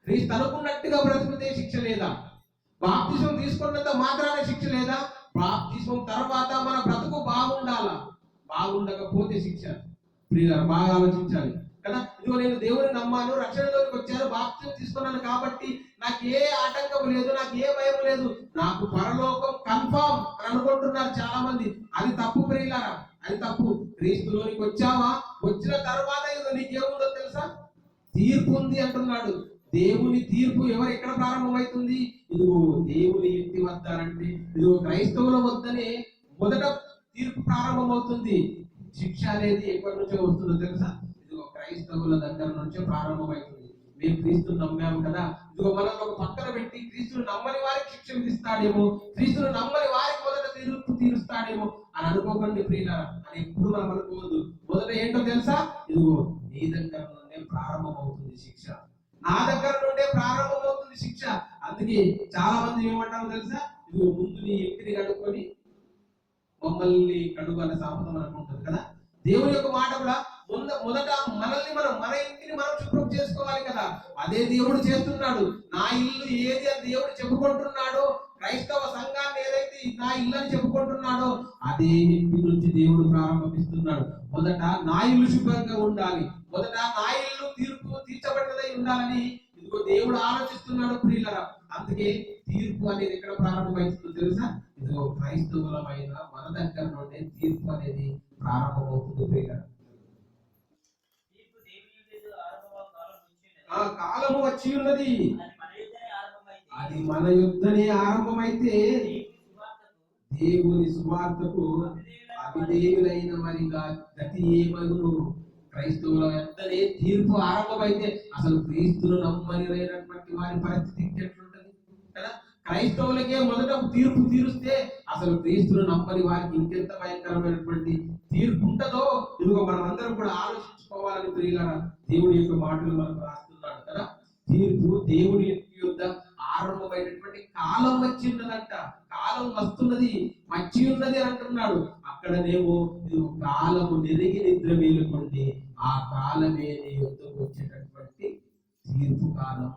క్రీస్తు అనుకున్నట్టుగా బ్రతికితే శిక్ష లేదా? బాప్తిజం తీసుకున్నంత మాత్రాన శిక్ష లేదా? బాప్తిజం తర్వాత మన బ్రతుకు బాగుండాలా, బాగుండకపోతే శిక్ష. ప్రియులారా, బాగా ఆలోచించాలి కదా. ఇదిగో నేను దేవుని నమ్మాను, రక్షణలోకి వచ్చాను, బాప్తిజం తీసుకున్నాను కాబట్టి నాకు ఏ ఆటంకం లేదు, నాకు ఏ భయం లేదు, నాకు పరలోకం కన్ఫర్మ్ అని అనుకుంటున్నారు చాలా మంది. అది తప్పు ప్రియులారా, అది తప్పు. క్రీస్తులోనికి వచ్చావా, వచ్చిన తర్వాత ఇదిగో నీకేముందో తెలుసా? తీర్పు ఉంది అంటున్నాడు. దేవుని తీర్పు ఎక్కడ ప్రారంభమవుతుంది? ఇదిగో దేవుని ఇంటి వద్ద. అంటే ఇదిగో క్రైస్తవుల వద్దనే మొదట తీర్పు ప్రారంభమవుతుంది. శిక్ష అనేది ఎక్కడి నుంచో వస్తుందో తెలుసా? ఇదిగో క్రైస్తవుల దగ్గర నుంచే ప్రారంభమవుతుంది. మేము క్రీస్తుని నమ్మాము కదా, ఇదిగో మనల్ని ఒక పక్కన పెట్టి క్రీస్తుని నమ్మని వారికి శిక్ష విధిస్తాడేమో, క్రీస్తుని నమ్మని వారికి మొదట తీర్పు తీరుస్తాడేమో అని అనుకోకండి ప్రియులారా. అని ఎప్పుడు మనం అనుకోవద్దు. మొదట ఏంటో తెలుసా? ఇదిగో నీ దగ్గర నుండే ప్రారంభమవుతుంది శిక్ష. నా దగ్గర నుండే ప్రారంభమవుతుంది శిక్ష. అందుకే చాలా మంది ఏమంటారో తెలుసా? ఇదిగో ముందు నీ ఇంటిని కడుక్కొని మమ్మల్ని కడుగు అనే సామెత మనకు ఉంటుంది కదా. దేవుని యొక్క మాట కూడా మొదట మనల్ని మన ఇంటిని మనం శుభ్రం చేసుకోవాలి కదా. అదే దేవుడు చేస్తున్నాడు. నా ఇల్లు ఏది అని దేవుడు చెప్పుకుంటున్నాడో, క్రైస్తవ సంఘాన్ని ఏదైతే నా ఇల్లు అని చెప్పుకుంటున్నాడో అదే ఇంటి నుంచి దేవుడు ప్రారంభిస్తున్నాడు. మొదట నా ఇల్లు శుభ్రంగా ఉండాలి, మొదట నా ఇల్లు తీర్చబడినదై ఉండాలని ఇదిగో దేవుడు ఆలోచిస్తున్నాడు ప్రియులారా. అందుకే తీర్పు అనేది ఎక్కడ ప్రారంభమవుతుందో తెలుసా? ఇదిగో క్రైస్తవులమైన మన దగ్గర నుండి తీర్పు అనేది ప్రారంభమవుతుంది ప్రియులారా. ఆ కాలము వచ్చి ఉన్నది, అది మన యుద్ధనే ఆరంభమైతే దేవుని సువార్తకు అవిధేయులైన వారిగా గతి ఏమగును? క్రైస్తవుల వెంటనే తీర్పు ఆరంభమైతే అసలు క్రీస్తును నమ్మనిరైనటువంటి వారి పరిస్థితి ఎట్లుంటది కదా. క్రైస్తవులకే మొదట తీర్పు తీరుస్తే అసలు క్రీస్తును నమ్మని వారికి ఇంకెంత భయంకరమైనటువంటి తీర్పు ఉంటుందో ఇదిగో మనం అందరం కూడా ఆలోచించుకోవాలని ప్రియులారా దేవుడి యొక్క మాటలు మనకు రాస్తున్నాడు కదా. తీర్పు దేవుడి యొక్క ఆరంభమైనటువంటి కాలం వచ్చి ఉన్నదంట. కాలం వస్తున్నది, వచ్చి ఉన్నది అని అంటున్నాడు. అక్కడనేమో ఇది కాలము నెరిగి నిద్ర మేలుకోండి, ఆ కాలమే నీ యుద్ధకు వచ్చేటటువంటి తీర్పు కాలం.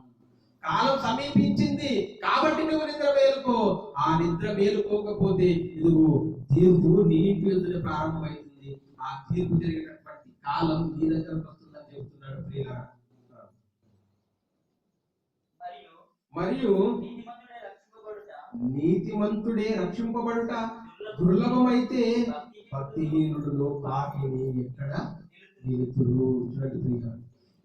కాలం సమీపించింది కాబట్టి నువ్వు నిద్ర మేలుకో. ఆ నిద్ర మేలుకోకపోతే ఇదిగో తీర్పు నీ ఇంటి యుద్ధ ప్రారంభమవుతుంది. ఆ తీర్పు జరిగేటటువంటి కాలం నీ దగ్గరకు వస్తుందని చెబుతున్నాడు ప్రియులారా. మరియు నీతిమంతుడే రక్షింపబడుట దుర్లభమైతే భక్తిహీనుడు పాపిని ఎక్కడ నిలుతురు?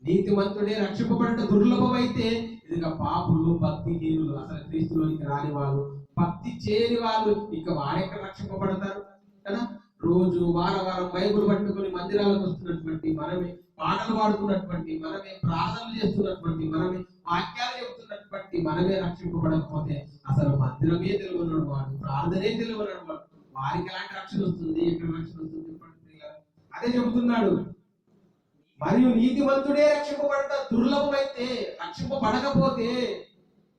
నీతిమంతుడే రక్షింపబడుట దుర్లభమైతే ఇదిగా పాపులు, భక్తిహీనులు, అసలు క్రీస్తులోనికి రాని వాళ్ళు, భక్తి చేయని వాళ్ళు ఇక వారెక్కడ రక్షింపబడతారు కదా. రోజు వారం బైబుల్ పట్టుకుని మందిరాలకు వస్తున్నటువంటి మనమే పాటలు పాడుతున్నటువంటి, మనమే ప్రార్థనలు చేస్తున్నటువంటి, మనమే వాక్యాలు చెబుతున్నటువంటి మనమే రక్షింపబడకపోతే అసలు మందిరమే తెలియనడు వాడు, ప్రార్థనే తెలియనడు వాడు, వారికి ఎలాంటి రక్షణ వస్తుంది? ఎక్కడ రక్షణ వస్తుంది చెప్పండి ప్రియులారా? అదే చెబుతున్నాడు. మరియు నీతిమంతుడే రక్షింపబడట దుర్లభమైతే, రక్షింపబడకపోతే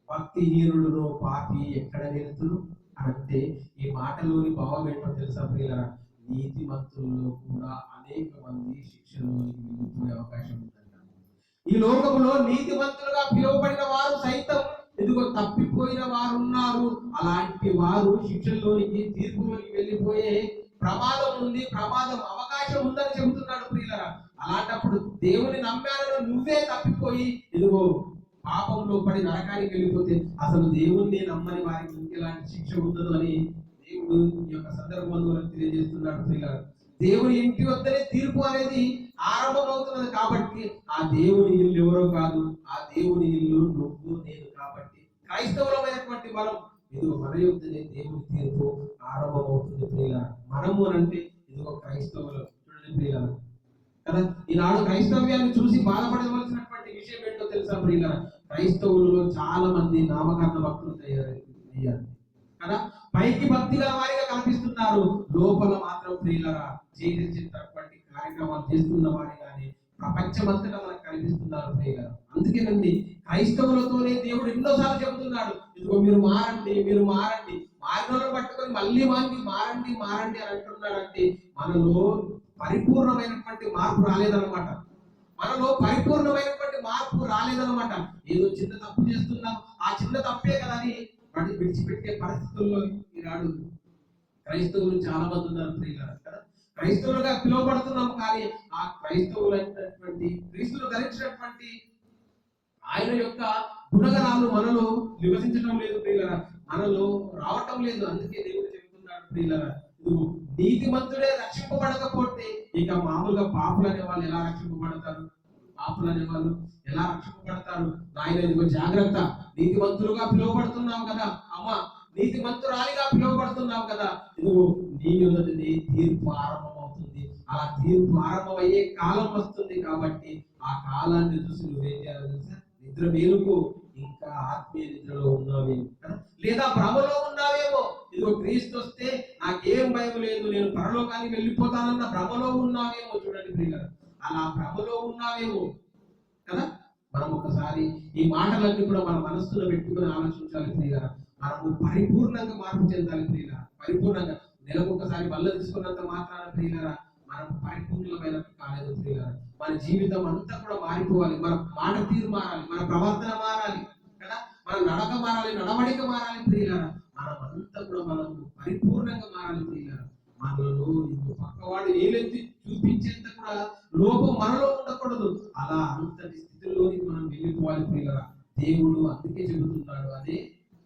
భక్తిహీనుడును పాపి ఎక్కడ నిలుతును అంటే ఈ మాటలోని భావం ఏంటో తెలుసా ప్రియులారా? నీతిమంతుల్లో కూడా అనేక మంది శిక్షలోకి వెళ్ళిపోయే అవకాశం ఉందంట. ఈ లోకములో నీతిమంతులుగా పిలువబడిన వారు సైతం ఇదిగో తప్పిపోయిన వారు ఉన్నారు. అలాంటి వారు శిక్షల్లోనికి, తీర్పులోకి వెళ్ళిపోయే ప్రమాదం ఉంది, ప్రమాదం అవకాశం ఉందని చెబుతున్నాడు ప్రియులారా. అలాంటప్పుడు దేవుని నమ్మాలను నువ్వే తప్పిపోయి ఇదిగో పాపంలో పడి నరకానికి వెళ్ళిపోతే అసలు దేవుణ్ణి నమ్మని వారికి ఇంకెలాంటి శిక్ష ఉండదు అని దేవుడు ఈ యొక్క సందర్భంలో తెలియజేస్తున్నాడు ప్రియులారా. దేవుని ఇంటి వద్దనే తీర్పు అనేది ఆరంభమవుతున్నది కాబట్టి ఆ దేవుని ఇల్లు ఎవరో కాదు, ఆ దేవుని ఇల్లు నువ్వు నేను. కాబట్టి క్రైస్తవులమైనటువంటి మనం ఇదిగో మన యొద్దనే దేవుని తీర్పు ఆరంభమవుతుంది ప్రియులారా. మనము అంటే ఇదిగో క్రైస్తవులు. చూడండి ప్రియులారా కదా, ఈనాడు క్రైస్తవ్యాన్ని చూసి బాధపడవలసినటువంటి విషయం ఏంటో తెలుసా ప్రియులారా? క్రైస్తవులలో చాలా మంది నామకార్థ భక్తులు అయ్యారు కదా. పైకి భక్తిగా వారిగా కనిపిస్తున్నారు, లోపల మాత్రం ప్రియులారా చేసేటటువంటి కార్యక్రమాలు చేస్తున్న వారిగానే ప్రపంచమంతటా మనకు కనిపిస్తున్నారు ప్రియులారా. అందుకేనండి క్రైస్తవులతోనే దేవుడు ఎన్నోసార్లు చెబుతున్నాడు, ఇదిగో మీరు మారండి, మీరు మారండి. మారినోళ్ళని పట్టుకొని మళ్ళీ మారండి మారండి అని అంటున్నాడంటే మనలో పరిపూర్ణమైనటువంటి మార్పు రాలేదన్నమాట. మనలో పరిపూర్ణమైనటువంటి మార్పు రాలేదన్నమాట. ఏదో చిన్న తప్పు చేస్తున్నాం, ఆ చిన్న తప్పే కదా అని వాటిని విడిచిపెట్టే పరిస్థితుల్లో ఈనాడు క్రైస్తవులు చాలా మంది ఉన్నారు ప్రియులారా కదా. క్రైస్తవులుగా పిలువబడుతున్నాం కానీ ఆ క్రైస్తవులైనటువంటి క్రీస్తులు ధరించినటువంటి ఆయన యొక్క గుణగణాలు మనలో నివసించడం లేదు ప్రియులారా, మనలో రావటం లేదు. అందుకే దేవుడు చెబుతున్నాడు ప్రియులారా, నీతిమంతుడే రక్షింపబడకపోతే ఇక మామూలుగా పాపులు అనే వాళ్ళు ఎలా రక్షింపబడతారు? పాపులు అనే వాళ్ళు ఎలా రక్షింపబడతారు? నాయన ఇదిగో జాగ్రత్త, నీతిమంతులుగా పిలువబడుతున్నావు కదా అమ్మ, నీతిమంతురాలిగా పిలువబడుతున్నావు కదా, ఇదిగో నీ యొద్దనే తీర్పు ఆరంభమవుతుంది. అలా తీర్పు ఆరంభమయ్యే కాలం వస్తుంది కాబట్టి ఆ కాలాన్ని చూసి నువ్వేం చేయాలో తెలుసా? నిద్ర మేలుకు, ఇంకా ఆత్మీయ నిద్రలో ఉన్నావేమో లేదా భ్రమలో ఉన్నావేమో. ఇదిగో క్రీస్తు వస్తే నాకేం భయం లేదు, నేను పరలోకానికి వెళ్ళిపోతానన్న భ్రమలో ఉన్నావేమో. చూడండి ప్రియులారా, అలా భ్రమలో ఉన్నావేమో కదా. మనం ఒకసారి ఈ మాటలన్నీ కూడా మన మనస్సులో పెట్టుకుని ఆలోచించాలి ప్రియులారా. మనము పరిపూర్ణంగా మార్పు చెందాలి ప్రియులారా. పరిపూర్ణంగా నెలకు ఒకసారి బల్ల తీసుకున్నంత మాత్రాన ప్రియులారా మనం పరిపూర్ణమైనట్టు కాలేదు ప్రియులారా. మన జీవితం అంతా కూడా మారిపోవాలి, మన మాట తీరు మారాలి, మన ప్రవర్తన మారాలి కదా, మన నడక మారాలి, నడవడిక మారాలి ప్రియులారా. మనమంతా కూడా మనం పరిపూర్ణంగా మారాలి ప్రియులారా. మనలో పక్కవాడు ఏలెత్తి చూపించేంత కూడా లోపం మనలో ఉండకూడదు. అలా అంతటి స్థితిలోకి మనం వెళ్ళిపోవాలి ప్రియులారా. దేవుడు అందుకే చెబుతున్నాడు, అదే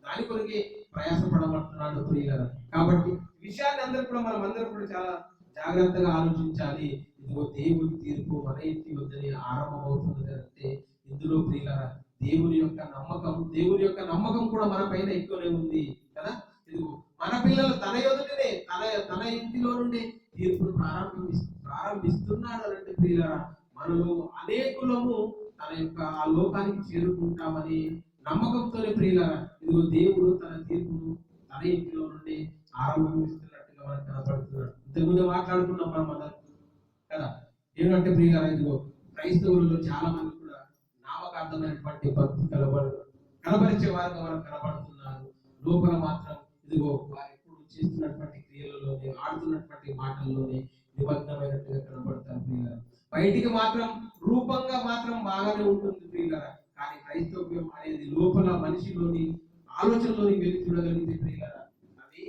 దాని కొరకే ప్రయాసపడమంటున్నాడు ప్రియులారా. కాబట్టి విషయాన్ని అందరూ కూడా మనం అందరూ కూడా చాలా జాగ్రత్తగా ఆలోచించాలి. ఇదిగో దేవుని తీర్పు మన ఇంటి వద్దనే ఆరంభమవుతున్నది అంటే ఇందులో ప్రియులారా దేవుని యొక్క నమ్మకం కూడా మన పైన ఎక్కువనే ఉంది కదా. ఇదిగో మన పిల్లలు తన ఎదుటనే తన ఇంటిలో నుండి తీర్పును ప్రారంభిస్తున్నాడు అంటే ప్రియులారా మనలో అనేకులము తన యొక్క ఆ లోకానికి చేరుకుంటామని నమ్మకంతోనే ప్రియులారా ఇదిగో దేవుడు తన తీర్పును తన ఇంటిలో నుండి ఆరంభిస్తున్నట్టుగా మనకు కనపడుతున్నాడు. ఇంతకుముందు మాట్లాడుకున్నాం మనం అందరం కదా. ఏంటంటే ప్రియులారా ఇదిగో క్రైస్తవులలో చాలా మంది కూడా నామకార్థమైనటువంటి భక్తి కనబరిచే వారుగా మనకు కనబడుతున్నారు. లోపల మాత్రం ఇదిగో వారు ఎప్పుడు చేస్తున్నటువంటి క్రియలలోనే, ఆడుతున్నటువంటి మాటల్లోనే నిమగ్నమైనట్టుగా కనబడతారు ప్రియులారా. బయటికి మాత్రం రూపంగా మాత్రం బాగానే ఉంటుంది ప్రియులారా, కానీ క్రైస్తవ్యం అనేది లోపల మనిషిలోని ఆలోచనలోని వెళ్ళి చూడగలిగితే ప్రియులారా అవి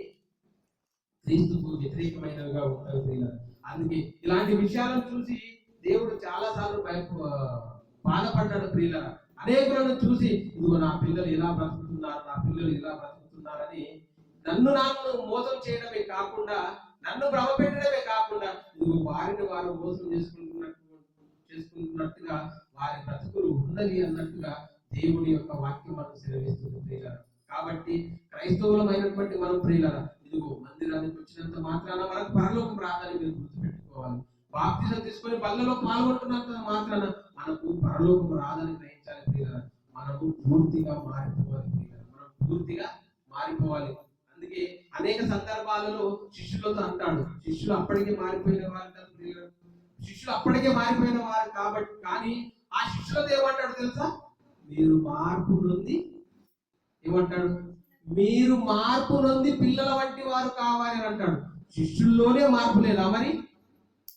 క్రీస్తుకు వ్యతిరేకమైనవిగా ఉంటాయి ప్రియులారా. అందుకే ఇలాంటి విషయాలను చూసి దేవుడు చాలా సార్లు బాధపడ్డాడు ప్రియులారా. అనేకులను చూసి ఇదిగో నా పిల్లలు ఇలా బ్రతుకుతున్నారు, నా పిల్లలు ఇలా బ్రతుకుతున్నారని నన్ను మోసం చేయడమే కాకుండా, నన్ను భ్రమ పెట్టడమే కాకుండా ఇదిగో వారిని వారు మోసం చేసుకుంటున్నట్టుగా వారి బ్రతుకులు ఉన్నది అన్నట్టుగా దేవుని యొక్క వాక్యం మనకు సెలవిస్తుంది ప్రియులారా. కాబట్టి క్రైస్తవులమైనటువంటి మనం ప్రియులారా ఇదిగో మందిరానికి వచ్చినంత మాత్రాన మనకు పరలోకం రాదని మీరు గుర్తుపెట్టుకోవాలి. బాప్తిజం తీసుకొని బల్లలో పాల్గొంటున్నంత మాత్రాన మనకు పరలోకం రాదని గ్రహించాలి ప్రియులారా. మనము పూర్తిగా మారిపోవాలి ప్రియులారా. మనం పూర్తిగా మారిపోవాలి. అందుకే అనేక సందర్భాలలో శిష్యులతో అంటాడు, శిష్యులు అప్పటికే మారిపోయిన వారు కదా ప్రియులారా. శిష్యులు అప్పటికే మారిపోయిన వారు కాబట్టి, కానీ ఆ శిష్యులతో ఏమంటాడు తెలుసా? మీరు మార్పు నొంది ఏమంటాడు? మీరు మార్పు నొంది పిల్లల వంటి వారు కావాలి అని అంటాడు. శిష్యుల్లోనే మార్పు లేదా? మరి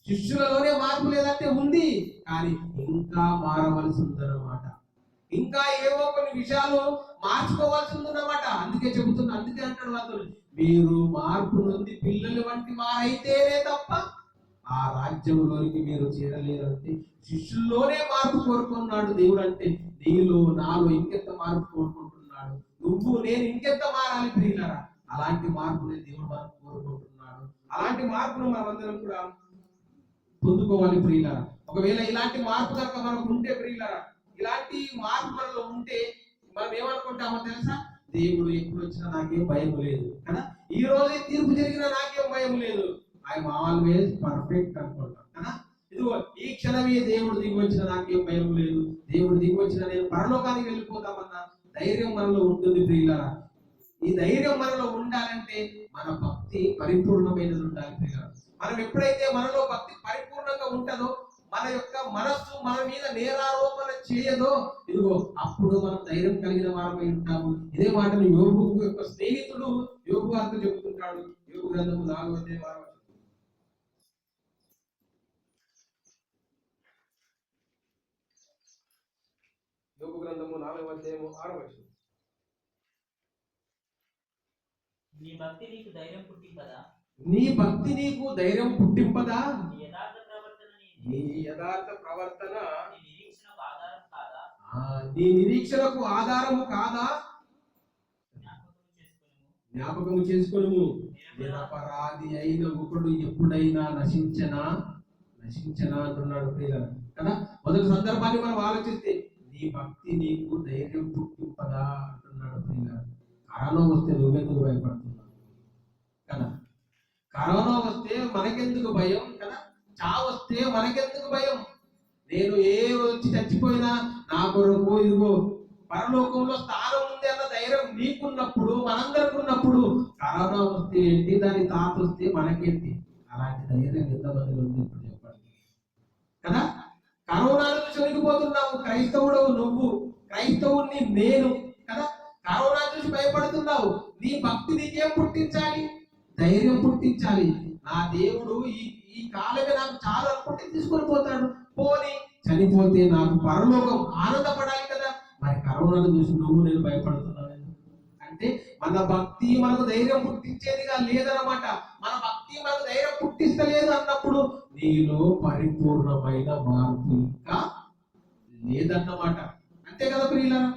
శిష్యులలోనే మార్పు లేదంటే ఉంది, కానీ ఇంకా మారవలసి ఉందన్నమాట. ఇంకా ఏవో కొన్ని విషయాలు మార్చుకోవాల్సి ఉందన్నమాట. అందుకే చెబుతున్నా, అందుకే అంటాడు వాళ్ళతో, మీరు మార్పు నొంది పిల్లల వంటి వారైతేనే తప్ప ఆ రాజ్యంలోనికి మీరు చేరలేరంటే శిష్యుల్లోనే మార్పు కోరుకున్నాడు దేవుడు. అంటే నీలో నాలో ఇంకెంత మార్పు కోరుకుంటున్నాడు? నువ్వు నేను ఇంకెంత మారాలి ప్రియులారా? అలాంటి మార్పుని దేవుడు మనకు కోరుకుంటున్నాడు. అలాంటి మార్పును మనమందరం కూడా పొందుకోవాలి ప్రియులారా. ఒకవేళ ఇలాంటి మార్పు కనుక మనకు ఉంటే ప్రియులారా, ఇలాంటి మార్పు మనలో ఉంటే మనం ఏమనుకుంటామో తెలుసా? దేవుడు ఎప్పుడు వచ్చినా నాకేం భయం లేదు కదా, ఈ రోజే తీర్పు జరిగినా నాకేం భయం లేదు, ఐఎమ్ ఆల్వేస్ పర్ఫెక్ట్ అనుకుంటాం కదా. ఇదిగో ఈ క్షణమే దేవుడు దిగి వచ్చిన నాకేం భయం లేదు, దేవుడు దిగి వచ్చిన నేను పరలోకానికి వెళ్ళిపోతామన్న ధైర్యం మనలో ఉంటుంది ప్రియులారా. ఈ ధైర్యం మనలో ఉండాలంటే మన భక్తి పరిపూర్ణమైనది ఉండాలి ప్రియులారా. మనం ఎప్పుడైతే మనలో భక్తి పరిపూర్ణంగా ఉంటుందో, మన యొక్క మనస్సు మన మీద నేరారోపణ చేయదో, ఇదిగో అప్పుడు మనం ధైర్యం కలిగిన వారమై ఉంటాము. ఇదే మాటను యోబు యొక్క స్నేహితుడు యోబు గారితో చెబుతుంటాడు. యోబు గ్రంథము 4వ అధ్యాయం 6వ వచనం. యోబు గ్రంథము 4వ అధ్యాయము 6వ వచనం. నీ భక్తి నీకు ధైర్యం పుట్టింపదా? నీ భక్తి నీకు ధైర్యం పుట్టింపదా? నీ యథార్థ ప్రవర్తన నీ యథార్థ ప్రవర్తన నీ నిరీక్షణకు ఆధారం కాదా? నీ నిరీక్షణకు ఆధారము కాదా? జ్ఞాపకము చేసుకొనుము. జ్ఞాపకము చేసుకొనుము. నిరపరాధి అయిన ఒకడు ఎప్పుడైనా నశించనా అంటున్నాడు ప్రియులారా కదా. మొదటి సందర్భాన్ని మనం ఆలోచిస్తే నీ భక్తి నీకు ధైర్యం పుట్టింపదా అంటున్నాడు ప్రియులారా. కరోనా వస్తే నువ్వెందుకు భయపడుతున్నావు కదా? కరోనా వస్తే మనకెందుకు భయం కదా? చావు వస్తే మనకెందుకు భయం? నేను ఏ వచ్చి చచ్చిపోయినా నా కొరకు ఇదిగో పరలోకంలో స్థానం ఉంది అన్న ధైర్యం నీకున్నప్పుడు, మనందరికి ఉన్నప్పుడు, కరోనా వస్తే ఏంటి, దాని తాత వస్తే మనకేంటి? అలాంటి ధైర్యం ఎంతమంది ఉంది ఇప్పుడు చెప్పండి కదా. కరోనాను చూసి వణికిపోతున్నావు. క్రైస్తవుడు నువ్వు, క్రైస్తవుడిని నేను కదా. కరోనా చూసి భయపడుతున్నావు. నీ భక్తి నీకేం పుట్టించాలి? ధైర్యం పుట్టించాలి. నా దేవుడు ఈ కాలమే నాకు చాలా అనుకుంటే తీసుకొని పోతాడు. పోని చనిపోతే నాకు పరలోకం ఆనందపడాలి కదా. మరి కరోనాను చూసి నువ్వు నేను భయపడుతున్నావు అంటే మన భక్తి మనకు ధైర్యం పుట్టించేదిగా లేదన్నమాట. మన భక్తి మనకు ధైర్యం పుట్టిస్తలేదు అన్నప్పుడు నీలో పరిపూర్ణమైన మార్పు ఇంకా లేదన్నమాట. అంతే కదా ప్రియులారా?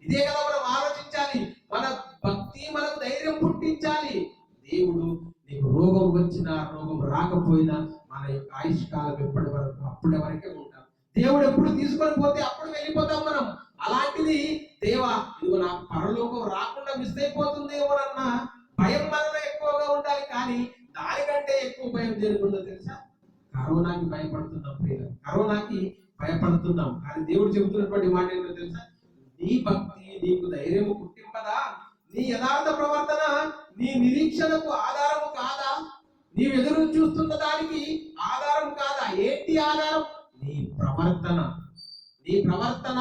ఇదే కదా మనం ఆలోచించాలి. మన భక్తి మనకు ధైర్యం పుట్టించాలి. దేవుడు నీకు రోగం వచ్చినా రోగం రాకపోయినా మన యొక్క ఆయుష్కాలం ఎప్పటి వరకు అప్పటి వరకే ఉంటాం. దేవుడు ఎప్పుడు తీసుకొని పోతే అప్పుడు వెళ్ళిపోతాం మనం. అలాంటిది దేవా ఇదిగో నాకు పరలోకం రాకుండా మిస్ అయిపోతుందేమోనన్న భయం మనలో ఎక్కువగా ఉండాలి. కానీ దానికంటే ఎక్కువ భయం దేనికుందో తెలుసా? కరోనాకి భయపడుతున్నాం ప్రియులు, కరోనాకి భయపడుతున్నాం. కానీ దేవుడు చెబుతున్నటువంటి మాట ఏంటో తెలుసా? నీ భక్తి నీకు ధైర్యము పుట్టింపదా? నీ యథార్థ ప్రవర్తన నీ నిరీక్షణకు ఆధారము కాదా? నీవు ఎదురు చూస్తున్న దానికి ఆధారం కాదా? ఏంటి ఆధారం? నీ ప్రవర్తన. నీ ప్రవర్తన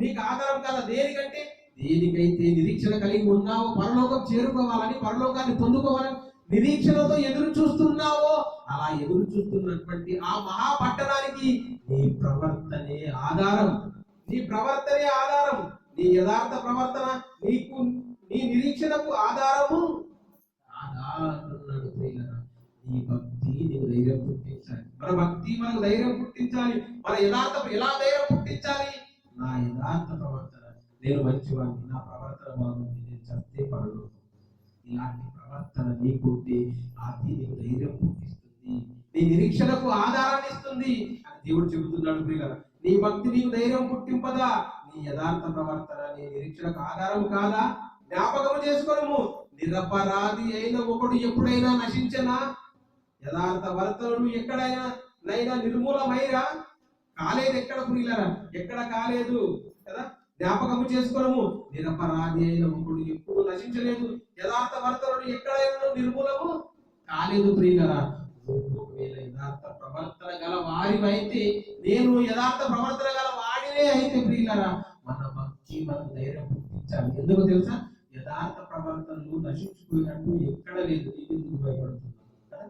నీకు ఆధారం కాదా? దేనికంటే దేనికైతే నిరీక్షణ కలిగి ఉన్నావో, పరలోకం చేరుకోవాలని, పరలోకాన్ని పొందుకోవాలని నిరీక్షణతో ఎదురు చూస్తున్నావో, అలా ఎదురు చూస్తున్నటువంటి ఆ మహాపట్టణానికి నీ ప్రవర్తనే ఆధారం. నీ ప్రవర్తనే ఆధారం. నీ యథార్థ ప్రవర్తన నీకు నీ నిరీక్షణకు ఆధారము అంటున్నాడు ప్రియులారా. నీ భక్తి నీకు ధైర్యం పుట్టించాలి. మన భక్తి మనకు ధైర్యం పుట్టించాలి. మన యథార్థ ఎలా ధైర్యం పుట్టించాలి? నా యథార్థ ప్రవర్తన, నేను మంచివాడిని, నా ప్రవర్తన బాగుంది, నేను చస్తే పరలోకం. ఇలాంటి ప్రవర్తన నీకుంటే అది నీకు ధైర్యం పుట్టిస్తుంది, నీ నిరీక్షణకు ఆధారాన్ని ఇస్తుంది అని దేవుడు చెబుతున్నాడు ప్రియులారా. నీ భక్తి నీకు ధైర్యం పుట్టింపదా? నీ యథార్థ ప్రవర్తన నీ నిరీక్షణకు ఆధారం కాదా? జ్ఞాపకము చేసుకోము. నిరపరాధి అయిన ఒకడు ఎప్పుడైనా నశించనా? యథార్థ వర్తనుడు ఎక్కడైనా నైనా నిర్మూలమైరా కాలేదు. ఎక్కడ ప్రియులారా? ఎక్కడ కాలేదు కదా. జ్ఞాపకము చేసుకోవడము, నిరపరాధి అయిన ఒకడు ఎప్పుడు నశించలేదు, యథార్థ వర్తనుడు ఎక్కడైనా నిర్మూలము కాలేదు ప్రియులారా. ఒకవేళ యథార్థ ప్రవర్తన గల వారివైతే, నేను యథార్థ ప్రవర్తన గల వాడినే అయితే ప్రియులారా, మన భక్తి మనం ధైర్యం పుట్టించాలి. ఎందుకు తెలుసా? యథార్థ ప్రవర్తనలు నశించిపోయినట్టు ఎక్కడ లేదు. నీకు ఎందుకు భయపడుతున్నావు కదా?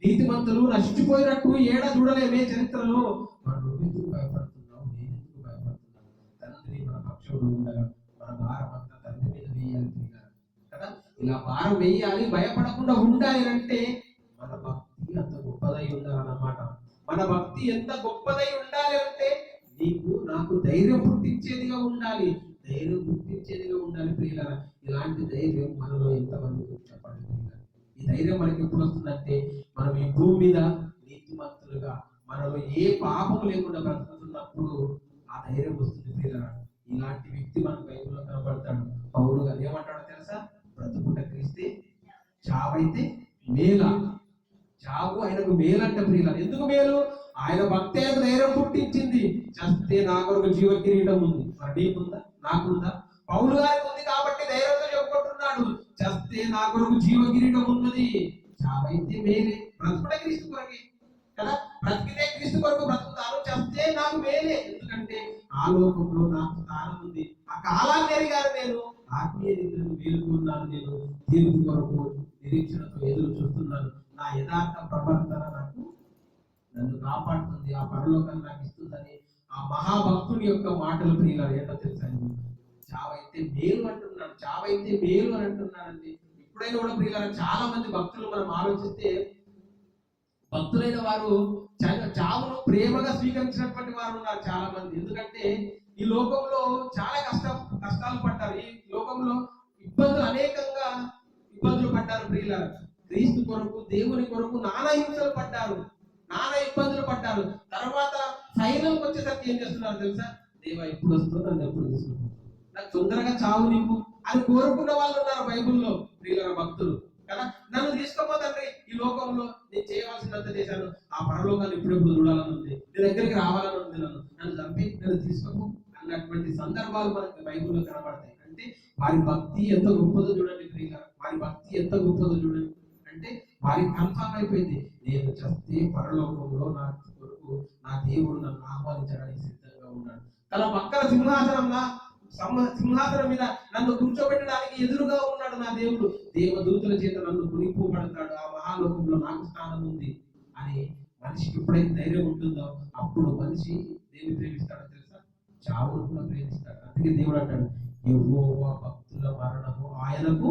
నీతిమంతులు నశించిపోయినట్టు ఏడా చూడలేమే చరిత్రలో. మనం ఎందుకు భయపడుతున్నావు? నేను ఎందుకు భయపడుతున్నాను? తండ్రి మన పక్షంలో ఉండగా మన భారం అంతా తండ్రి మీద వేయాలి ప్రియులారా కదా. ఇలా భారం వేయాలి, భయపడకుండా ఉండాలి అంటే మన భక్తి అంత గొప్పదై ఉండాలన్నమాట. మన భక్తి ఎంత గొప్పదై ఉండాలి అంటే నీకు నాకు ధైర్యం పుట్టించేదిగా ఉండాలి. ధైర్యం పుట్టించేదిగా ఉండాలి ప్రియులారా. ఇలాంటి ధైర్యం మనలో ఎంతమందికి చెప్పండి ప్రియులారా. ఈ ధైర్యం మనకి ఎప్పుడు వస్తుందంటే, మనం ఈ భూమి మీద నీతిమంతులుగా మనలో ఏ పాపం లేకుండా బ్రతుకుతున్నప్పుడు ఆ ధైర్యం వస్తుంది ప్రియులారా. ఇలాంటి వ్యక్తి మన బైబిల్లో కనబడతాడు. పౌలు గారు ఏమంటాడో తెలుసా? బ్రతుకుట క్రీస్తే, చావైతే మేల. చావు ఆయనకు మేలంట ప్రియులారా. ఎందుకు మేలు? ఆయన భక్తి ఆయనకు ధైర్యం పుట్టించింది. చస్తే నా కొరకు జీవ కిరీటం ఉంది. మరి నీకుందా? నాకుందా? పౌలు గారికి ఉంది కాబట్టి ధైర్యంతో చెప్పుకుంటున్నాడు, చస్తే నా కొరకు జీవ కిరీటం ఉన్నది. చావైతే మేలే. బ్రతుకుట క్రీస్తు కొరకే కదా. బ్రతికితే క్రీస్తు కొరకు బ్రతుకుతాను, చస్తే నాకు మేలే. ఎందుకంటే ఆ లోకంలో నాకు స్థానం ఉంది. ఆ కాలాన్ని ఎరిగాను నేను. ఆత్మీయ నిద్రను మేలుకున్నాను నేను. తీర్పు కొరకు నిరీక్షణతో ఎదురు చూస్తున్నాను. నా యథార్థ ప్రవర్తన నన్ను కాపాడుతుంది, ఆ పరలోకాన్ని నాకు ఇస్తుందని ఆ మహాభక్తుని యొక్క మాటలు ప్రియులారా ఏంటో తెలుసా? చావైతే మేలు అంటున్నాడు. చావైతే మేలు అని అంటున్నాడండి. ఇప్పుడైనా కూడా ప్రియులారా, చాలా మంది భక్తులు మనం ఆలోచిస్తే, భక్తులైన వారు చావును ప్రేమగా స్వీకరించినటువంటి వారు ఉన్నారు చాలా మంది. ఎందుకంటే ఈ లోకంలో చాలా కష్టాలు పడ్డారు. ఈ లోకంలో అనేకంగా ఇబ్బందులు పడ్డారు ప్రియులారా. క్రీస్తు కొరకు, దేవుని కొరకు నానా హింసలు పడ్డారు, నానా ఇబ్బందులు పడ్డారు. తర్వాత ఫైనల్కి వచ్చేసరికి ఏం చేస్తున్నారు తెలుసా? దేవా ఎప్పుడు వస్తుందో నన్ను ఎప్పుడు తీసుకుంటాను, నాకు తొందరగా చావు నీకు అని కోరుకున్న వాళ్ళు ఉన్నారు బైబుల్లో ప్రియులారా, భక్తులు కదా. నన్ను తీసుకోపోతండ్రి, ఈ లోకంలో నేను చేయవలసినంత చేశాను, ఆ పరలోకాన్ని ఎప్పుడెప్పుడు చూడాలని ఉంది, నీ దగ్గరికి రావాలని ఉంది, నన్ను చంపి నన్ను తీసుకోకు అన్నటువంటి సందర్భాలు మనకి బైబుల్లో కనబడతాయి. అంటే వారి భక్తి ఎంత గొప్పదో చూడండి ప్రియులారా. వారి భక్తి ఎంత గొప్పదో చూడండి. అంటే వారికి కన్ఫర్మ్ అయిపోయింది, నేను చస్తే పరలోకంలో నా కొరకు నా దేవుడు నన్ను ఆహ్వానించడానికి సిద్ధంగా ఉన్నాడు. తన పక్కన సింహాసనం మీద నన్ను కూర్చోబెట్టడానికి ఎదురుగా ఉన్నాడు నా దేవుడు. దేవదూతుల చేత నన్ను కొనిపోబడతాడు, ఆ మహాలోకంలో నాకు స్థానం ఉంది అని మనిషికి ఎప్పుడైతే ధైర్యం ఉంటుందో అప్పుడు మనిషి దేన్ని ప్రేమిస్తాడో తెలుసా? చావును కూడా ప్రేమిస్తాడు. అందుకే దేవుడు అంటాడు, యెహోవా భక్తుల మరణము ఆయనకు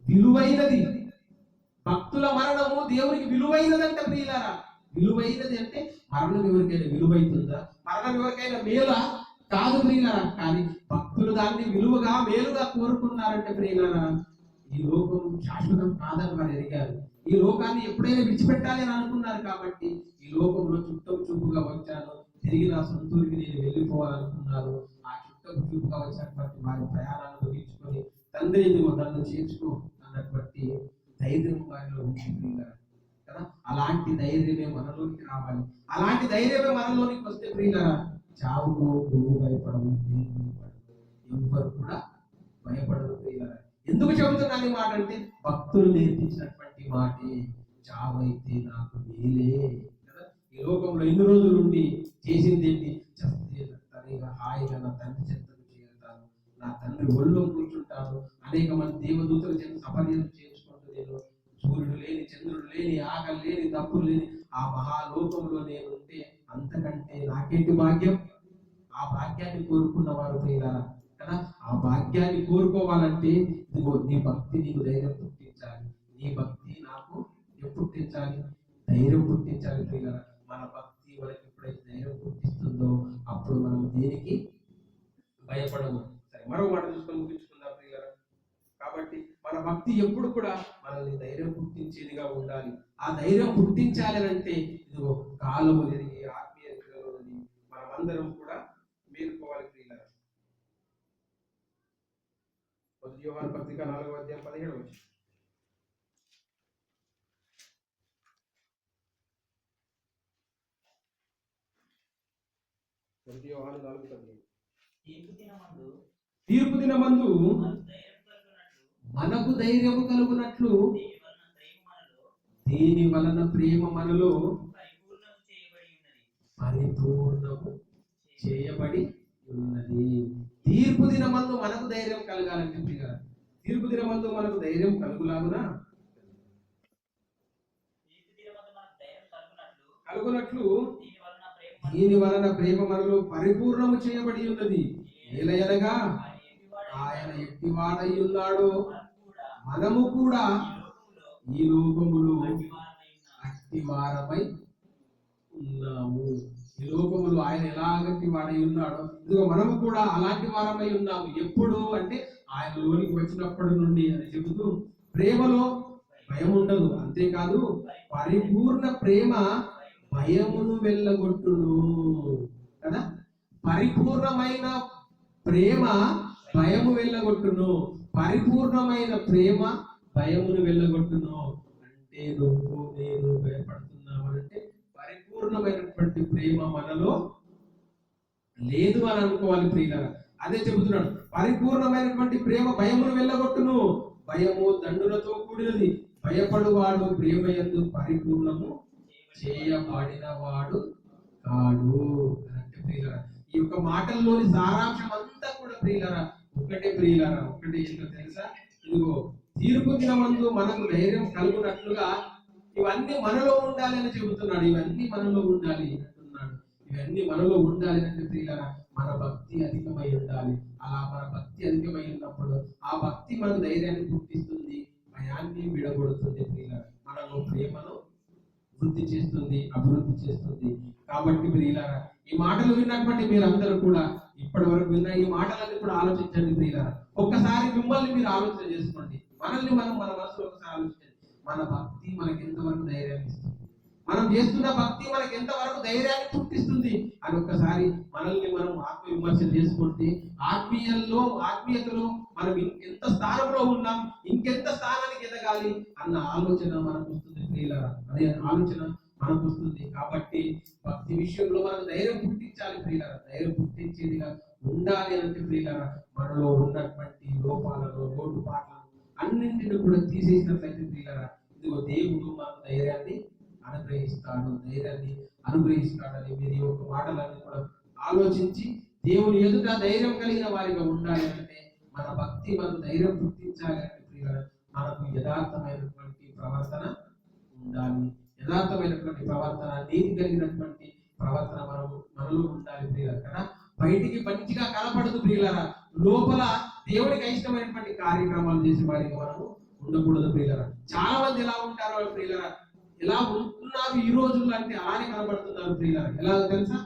విలువైనది. భక్తుల మరణము దేవునికి విలువైనదంట ప్రియులారా. విలువైనది అంటే మరణం ఎవరికైనా విలువైతుందా? మరణం ఎవరికైనా మేలా? కాదు ప్రియులారా. కానీ భక్తులు దాన్ని విలువగా మేలుగా కోరుకున్నారంటే ప్రియులారా, ఈ లోకం శాశ్వతం కాదని వారు ఎరిగారు. ఈ లోకాన్ని ఎప్పుడైనా విడిచిపెట్టాలి అని అనుకున్నారు. కాబట్టి ఈ లోకంలో చుట్టం చూపుగా వచ్చాను, తిరిగి నా సొంతూరికి నేను వెళ్ళిపోవాలనుకున్నారు. ఆ చుట్టం చూపుగా వచ్చినటువంటి వారి ప్రయాణాలను ముగించుకొని తండ్రి నన్ను చేర్చుకో అన్నటువంటి ధైర్యం వారిలో ఉంటుంది కదా. అలాంటి ధైర్యమే మనలోనికి రావాలి. అలాంటి ధైర్యమే మనలోనికి వస్తే ప్రియులారా, చావుకు నువ్వు భయపడవు, నేను భయపడదు, ఎవ్వరు కూడా భయపడదు ప్రియులారా. ఎందుకు చెబుతున్నాను ఈ మాట అంటే, భక్తులు నేర్పించినటువంటి మాటే, చావైతే నాకు మేలే కదా. ఈ లోకంలో ఎన్ని రోజులు ఉండి చేసింది ఏంటి? చస్తే తనగా హాయిగా నా తండ్రి చెత్తను చేరుతాను, నా తండ్రి ఒళ్ళో కూర్చుంటాను, అనేక మంది దేవదూతల చేత సపర్యలు చేసుకుంటూ నేను సూర్యుడు లేని, చంద్రుడు లేని, ఆకలి లేని, దప్పులు లేని ఆ మహాలోకంలో నేను ఉంటే అంతకంటే నాకేంటి భాగ్యం? ఆ భాగ్యాన్ని కోరుకున్న వారు ప్రియులారా కదా. ఆ భాగ్యాన్ని కోరుకోవాలంటే ఇదిగో నీ భక్తి నీకు ధైర్యం పుట్టించాలి. నీ భక్తి నాకు పుట్టించాలి, ధైర్యం పుట్టించాలి ప్రియులారా. మన భక్తి మనకి ఎప్పుడైతే ధైర్యం పుట్టిస్తుందో అప్పుడు మనం దేనికి భయపడము. సరే, మరో మాట చూసుకొని ముగించుకుందాం ప్రియులారా. కాబట్టి మన భక్తి ఎప్పుడు కూడా మనల్ని ధైర్యం పుట్టించేదిగా ఉండాలి. ఆ ధైర్యం పుట్టించాలి అంటే ఇదిగో కాలము జరిగి ఆత్మీయ మనమందరం కూడా మేలుకోవాలి ప్రియులారా. 1 యోహాను పత్రిక 4వ అధ్యాయం 17వ వచనం. మొదటి యోహాను 4:18. తీర్పు దినమందు తీర్పు దినమందు మనకు ధైర్యం కలుగునట్లు మనకు ధైర్యము కలుగునట్లు దేని వలన ప్రేమ మనలో దీని వలన ప్రేమ మనలో పరిపూర్ణము చేయబడి పరిపూర్ణము చేయబడి ఉన్నది. ఉన్నది. తీర్పు దినమందు మనకు ధైర్యం కలగాలని చెప్పి తీర్పు దినమందు మనకు ధైర్యం కలుగులాగునా తీర్పు దినమందు మనకు ధైర్యం కలుగునట్లు దీని దీని వలన ప్రేమ మనలో పరిపూర్ణము చేయబడి ఉన్నది. ఏలయనగా ఆయన ఎట్టివాడై ఉన్నాడో మనము కూడా ఈ లోకములో అట్టివారమై ఉన్నాము. ఈ లోకములో ఆయన ఎలాగంటి వాడై ఉన్నాడో ఇదిగో మనము కూడా అలాంటి వారమై ఉన్నాము. ఎప్పుడు అంటే ఆయన లోనికి వచ్చినప్పటి నుండి అని చెబుతూ ప్రేమలో భయం ఉండదు. అంతేకాదు పరిపూర్ణ ప్రేమ భయమును వెళ్ళగొట్టును కదా. పరిపూర్ణమైన ప్రేమ భయము వెళ్ళగొట్టును. పరిపూర్ణమైన ప్రేమ భయమును వెళ్ళగొట్టును. అంటే నువ్వు నేను భయపడుతున్నావు అంటే పరిపూర్ణమైనటువంటి ప్రేమ మనలో లేదు అని అనుకోవాలి ప్రియులారా. అదే చెబుతున్నాడు, పరిపూర్ణమైనటువంటి ప్రేమ భయమును వెళ్ళగొట్టును. భయము దండులతో కూడినది, భయపడువాడు ప్రేమ యందు పరిపూర్ణము చేయబడిన వాడు కాడు అంటే ప్రియులారా. ఈ యొక్క మాటల్లోని సారాంశం అంతా కూడా ప్రియులారా ఒకటే ప్రియులారా, ఒకటే ఏంటో తెలుసా? ఇదిగో తీర్పు దినమందు మనకు ధైర్యం కలుగునట్లుగా ఇవన్నీ మనలో ఉండాలి అని చెబుతున్నాడు. ఇవన్నీ మనలో ఉండాలి అంటున్నాడు. ఇవన్నీ మనలో ఉండాలి అంటే ప్రియులారా మన భక్తి అధికమై ఉండాలి. అలా మన భక్తి అధికమై ఉన్నప్పుడు ఆ భక్తి మనకు ధైర్యాన్ని పుట్టిస్తుంది, భయాన్ని విడగొడుతుంది ప్రియులారా. మనలో ప్రేమను వృద్ధి చేస్తుంది, అభివృద్ధి చేస్తుంది. కాబట్టి ప్రియులారా ఈ మాటలు విన్నటువంటి మీరందరూ కూడా ఇప్పటి వరకు విన్న ఈ మాటలన్నీ కూడా ఆలోచించండి ప్రియులారా. ఒక్కసారి మిమ్మల్ని మీరు ఆలోచన చేసుకోండి. మనల్ని మనం మన మనసులో ఒకసారి ఆలోచించండి. మన భక్తి మనకి ఎంతవరకు ధైర్యాన్ని ఇస్తుంది, మనం చేస్తున్న భక్తి మనకి ఎంతవరకు ధైర్యాన్ని పుట్టిస్తుంది అని ఒక్కసారి మనల్ని మనం ఆత్మ విమర్శ చేసుకుంటే ఆత్మీయతలో మనం ఎంత స్థానంలో ఉన్నాం, ఇంకెంత స్థానానికి ఎదగాలి అన్న ఆలోచన మనకు వస్తుంది ప్రియులారా. అదే ఆలోచన మనకు వస్తుంది. కాబట్టి భక్తి విషయంలో మనకు ధైర్యం పుట్టించాలి ప్రియులారా. ధైర్యం పుట్టించేదిగా ఉండాలి అంటే ప్రియులారా మనలో ఉన్నటువంటి లోపాలను లోటుపాట్లను అన్నింటిని కూడా తీసేసినట్లయితే ప్రియులారా ఇదిగో దేవుడు మనకు ధైర్యాన్ని అనుగ్రహిస్తాడని మీరు ఈ యొక్క మాటలన్నీ కూడా ఆలోచించి దేవుని ఎదుట ధైర్యం కలిగిన వారిగా ఉండాలి అంటే మన భక్తి మనకు ధైర్యం పుట్టించాలి అంటే ప్రియులారా మనకు యథార్థమైనటువంటి ప్రవర్తన ఉండాలి. యథార్థమైనటువంటి ప్రవర్తన, నీతి కలిగినటువంటి ప్రవర్తన మనలో ఉండాలి ప్రియులారా కదా. బయటికి మంచిగా కనపడదు ప్రియులారా, లోపల దేవుడికి ఇష్టమైనటువంటి కార్యక్రమాలు చేసే వారికి మనము ఉండకూడదు ప్రియులారా. చాలా మంది ఎలా ఉంటారో ప్రియులారా, ఎలా ఉంటున్నారు ఈ రోజుల్లో అంటే అలానే కనబడుతున్నారు ప్రియులారా. ఎలా తెలుసా?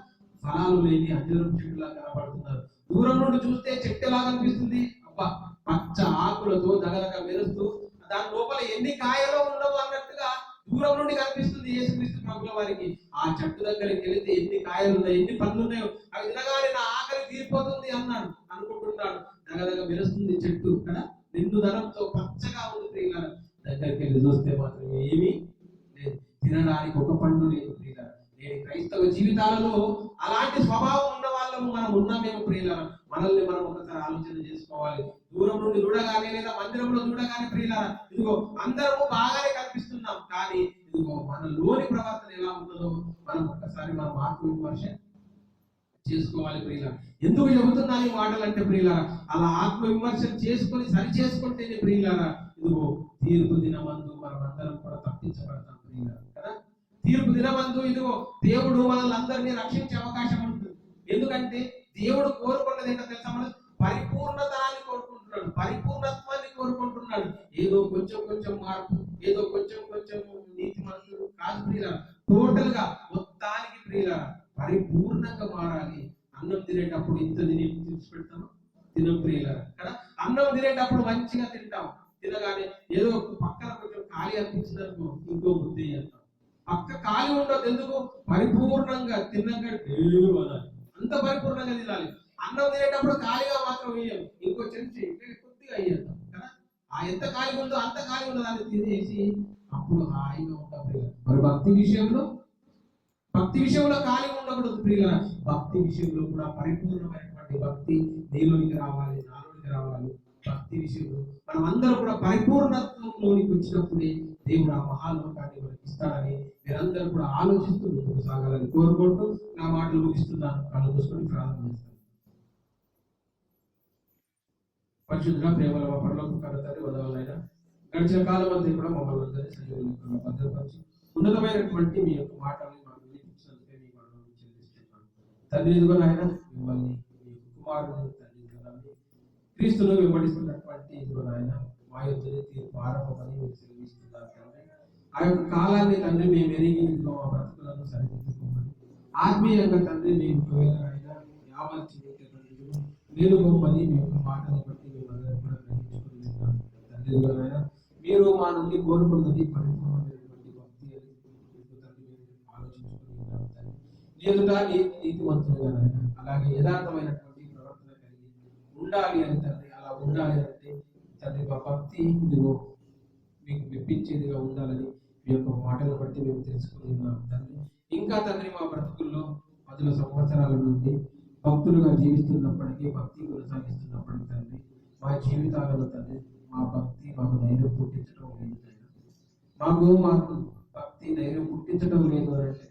ఫలాలు లేని అంజూరం చెట్టులా కనబడుతున్నారు. దూరం నుండి చూస్తే చెట్టు ఎలా కనిపిస్తుంది? అబ్బా పచ్చ ఆకులతో దగదగ మెరుస్తూ దాని లోపల ఎన్ని కాయలో ఉండవు అన్నట్టుగా దూరం నుండి కనిపిస్తుంది యేసుక్రీస్తు ప్రభుల వారికి. ఆ చెట్టు దగ్గరికి వెళితే ఎన్ని కాయలు ఉన్నాయి, ఎన్ని పండ్లు ఉన్నాయో అవి తినగానే నా ఆకలి తీరిపోతుంది అన్నాడు అనుకుంటున్నాడు. దగదగ మెరుస్తుంది చెట్టు కదా, నిండు ధనంతో పచ్చగా ఉంది ప్రియులారా. దగ్గరికి వెళ్ళి చూస్తే మాత్రం ఏమీ లేదు, తినడానికి ఒక పండు లేదు ప్రియులారా. నేటి క్రైస్తవ జీవితాలలో అలాంటి స్వభావం ఉన్న వాళ్ళము మనం ఉన్నామేమో ప్రియులారా. మనల్ని మనం ఒకసారి ఆలోచన చేసుకోవాలి. దూరం నుండి చూడగానే లేదా మందిరంలో చూడగానే ప్రియులారా ఇదిగో అందరము బాగానే కనిపిస్తున్నాం, కానీ ఇదిగో మనలోని ప్రవర్తన ఎలా ఉన్నదో మనం ఒక్కసారి మనం ఆత్మ విమర్శ చేసుకోవాలి ప్రియులారా. ఎందుకు చెబుతున్నాను ఈ మాటలు అంటే ప్రియులారా అలా ఆత్మ విమర్శ చేసుకొని సరి చేసుకుంటేనే ప్రియులారా ఇదిగో తీర్పు దినమందు మనం అందరం కూడా తప్పించబడతాం ప్రియులారా కదా. తీర్పు దినమందు ఇదిగో దేవుడు మనల్ని అందరినీ రక్షించే అవకాశం ఉంటుంది. ఎందుకంటే దేవుడు కోరుకున్నది ఏంటో తెలుసా? మనం పరిపూర్ణతనాన్ని కోరుకుంటున్నాడు, పరిపూర్ణత్వాన్ని కోరుకుంటున్నాడు. ఏదో కొంచెం కొంచెం మార్పు, ఏదో కొంచెం కొంచెం నీతి మనసు కాదు ప్రియులారా. టోటల్ గా మొత్తానికి ప్రియులారా పరిపూర్ణంగా మారాలి. అన్నం తినేటప్పుడు ఇంత తిని తెచ్చిపెడతాము తినం ప్రియులారా కదా. అన్నం తినేటప్పుడు మంచిగా తింటాం, తినగానే ఏదో పక్కన కొంచెం ఖాళీ అనిపించినట్టు ఇంకో ముద్ద చేస్తాం. పక్క ఖాళీ ఉండదు, ఎందుకు? పరిపూర్ణంగా తిన్నాక అనాలి, అంత పరిపూర్ణంగా తినాలి. అన్నం తినేటప్పుడు ఖాళీగా మాత్రం వేయం, ఇంకో చెంచి కొద్దిగా అయ్యేద్దాం కదా. ఆ ఎంత ఖాళీ ఉందో అంత ఖాళీ ఉన్న దాన్ని తినేసి అప్పుడు హాయిగా ఉంటాం. మరి భక్తి విషయంలో భక్తి విషయంలో ఖాళీ ఉండకూడదు ప్రియుల. భక్తి విషయంలో కూడా పరిపూర్ణమైనటువంటి భక్తి నీలోనికి రావాలి, నాలోనికి రావాలి. భక్తి విషయంలో మనం అందరూ కూడా పరిపూర్ణత్వంలోనికి వచ్చినప్పుడే దేవుడు ఆ మహాలోకాన్ని మనకి ఇస్తాడని మీరందరూ కూడా ఆలోచిస్తూ ముందుకు సాగాలని కోరుకుంటూ నా మాటలు ముగిస్తున్నాను. కళ్ళు మూసుకొని ప్రార్థన చేస్తాను. పరిశుద్ధ ప్రేమల మా పరలోక తండ్రి, వదలైనా గడిచిన కాలం అంతా కూడా మమ్మల్ని అందరినీ సజీవులుగా భద్రపరిచి ఉన్నతమైనటువంటి మీ యొక్క మాటల్ని మాకు వినిపించినందుకే మీ మరణం చెల్లిస్తున్నాను తండ్రి. ఇదిగో నాయన మిమ్మల్ని మీ కుమారుని తండ్రి కదండి క్రీస్తును వెంబడిస్తున్నటువంటి ఇదిగో నాయన మా యొక్కని తీర్పు ఆరంభమని మీరు సెలవిస్తున్నారు తండ్రి. ఆ యొక్క కాలాన్ని తండ్రి మేము ఎరిగి ఇదిగో మా బ్రతుకులను సరిదిద్దుకోమని ఆత్మీయంగా తండ్రి మేము ఆయన యావత్ మీరు గొప్పని మీ యొక్క మాటను బట్టి మేము అందరం కూడా గ్రహించుకుని ఉన్నాం తండ్రి. ఇదిగో నాయన మీరు మా నుండి కోరుకున్నది పరిపూర్ణమైనటువంటి భక్తి అని ఆలోచించుకుని ఉన్నాం తండ్రి. ఎదుట నీతివంతులుగా నాయన అలాగే యథార్థమైనటువంటి ప్రవర్తన కలిగి ఉండాలి అని తండ్రి. అలా ఉండాలి అంటే తండ్రి మా భక్తి ఇదిగో మీకు మెప్పించేదిగా ఉండాలని మీ యొక్క మాటలు బట్టి మేము తెలుసుకుని ఉన్నాం తండ్రి. ఇంకా తండ్రి మా బ్రతుకుల్లో 10 సంవత్సరాల నుండి భక్తులుగా జీవిస్తున్నప్పటికీ భక్తి కొనసాగిస్తున్నప్పటికీ తండ్రి మా జీవితాలలో తండ్రి మా భక్తి మాకు ధైర్యం పుట్టించడం లేదు తండ్రి. మాకు భక్తి ధైర్యం పుట్టించడం లేదు అంటే